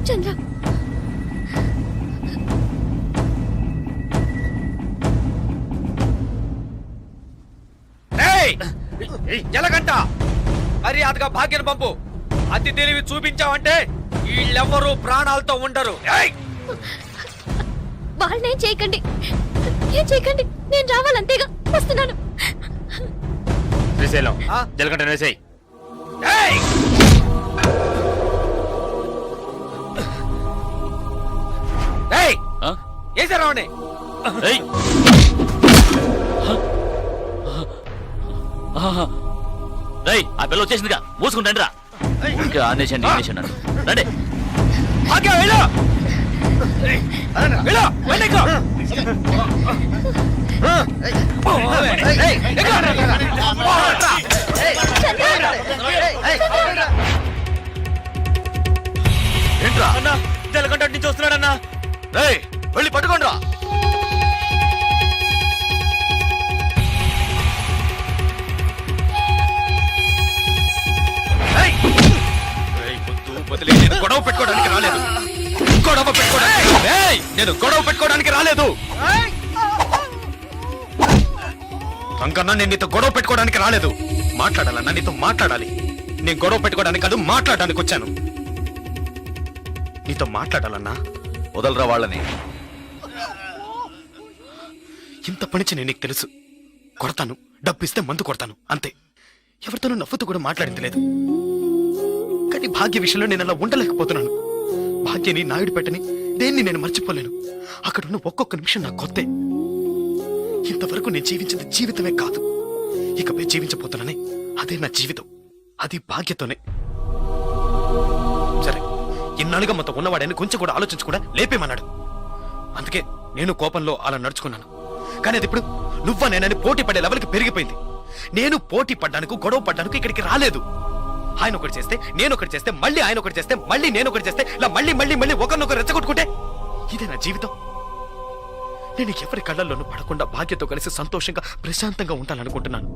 చంద్ర జలగంట మర్యాదగా భాగ్యను పంపు. అతి తెలివి చూపించావంటే వీళ్ళెవ్వరూ ప్రాణాలతో ఉండరు. వాళ్ళనేం చేయకండి, ఏం చేయకండి. నేను రావాలంతేగా, వస్తున్నాను. శ్రీశైలం జలగంట వేసేయ్. ఏసారావని ఆ పిల్ల వచ్చేసిందిగా, మూసుకుంటాండి రా. ఇంకా ఆనేసండి రండి. ఏంట్రా అన్నా, జలగంట నుంచి వస్తున్నాడన్నా. వెళ్ళి పట్టుకోండి రా. గొడవ పెట్టుకోవడానికి రాలేదు, నేను గొడవ పెట్టుకోవడానికి రాలేదు. అంకన్నా నేను నీతో గొడవ పెట్టుకోవడానికి రాలేదు. మాట్లాడాలన్నా నీతో మాట్లాడాలి. నేను గొడవ పెట్టుకోవడానికి కాదు, మాట్లాడడానికి వచ్చాను. నీతో మాట్లాడాలన్నా. వదలరా వాళ్ళని. ఇంత పనిచి నేను నీకు తెలుసు. కొడతాను, డబ్బు ఇస్తే మందు కొడతాను, అంతే. ఎవరితోనూ నవ్వుతూ కూడా మాట్లాడింది లేదు. కానీ భాగ్య విషయంలో నేను అలా ఉండలేకపోతున్నాను. భాగ్యని, నాయుడు పెట్టని దేన్ని నేను మర్చిపోలేను. అక్కడున్న ఒక్కొక్క నిమిషం నాకు కొత్తే. ఇంతవరకు నేను జీవించింది జీవితమే కాదు, ఇకపై జీవించబోతున్నానే అదే నా జీవితం. అది భాగ్యతోనే. సరే, ఇన్నాళ్ళుగా మనతో ఉన్నవాడని కొంచెం కూడా ఆలోచించకుండా లేపేమన్నాడు. అందుకే నేను కోపంలో అలా నడుచుకున్నాను. కానీ అది ఇప్పుడు నువ్వా నేనని పోటీ పడే లెవెల్కి పెరిగిపోయింది. నేను పోటీ పడ్డానికి, గొడవ పడ్డానికి ఇక్కడికి రాలేదు. ఆయన ఒకటి చేస్తే, నేను ఒకటి చేస్తే, మళ్ళీ ఆయన ఒకటి చేస్తే, మళ్ళీ నేను ఒకటి చేస్తే, ఇలా మళ్ళీ మళ్ళీ మళ్ళీ ఒకరినొకరు రెచ్చగొట్టుకుంటే ఇదే నా జీవితం. నేను ఎవరి కళ్ళల్లోనూ పడకుండా భాగ్యతో కలిసి సంతోషంగా ప్రశాంతంగా ఉంటాననుకుంటున్నాను.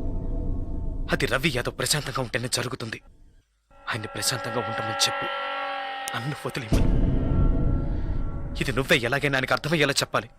అది రవి యాదవ్ ప్రశాంతంగా ఉంటేనే జరుగుతుంది. ఆయన్ని ప్రశాంతంగా ఉండమని చెప్పు, నన్ను వదిలేమని. ఇది నువ్వే ఎలాగైనా ఆయనకు అర్థమయ్యేలా చెప్పాలి.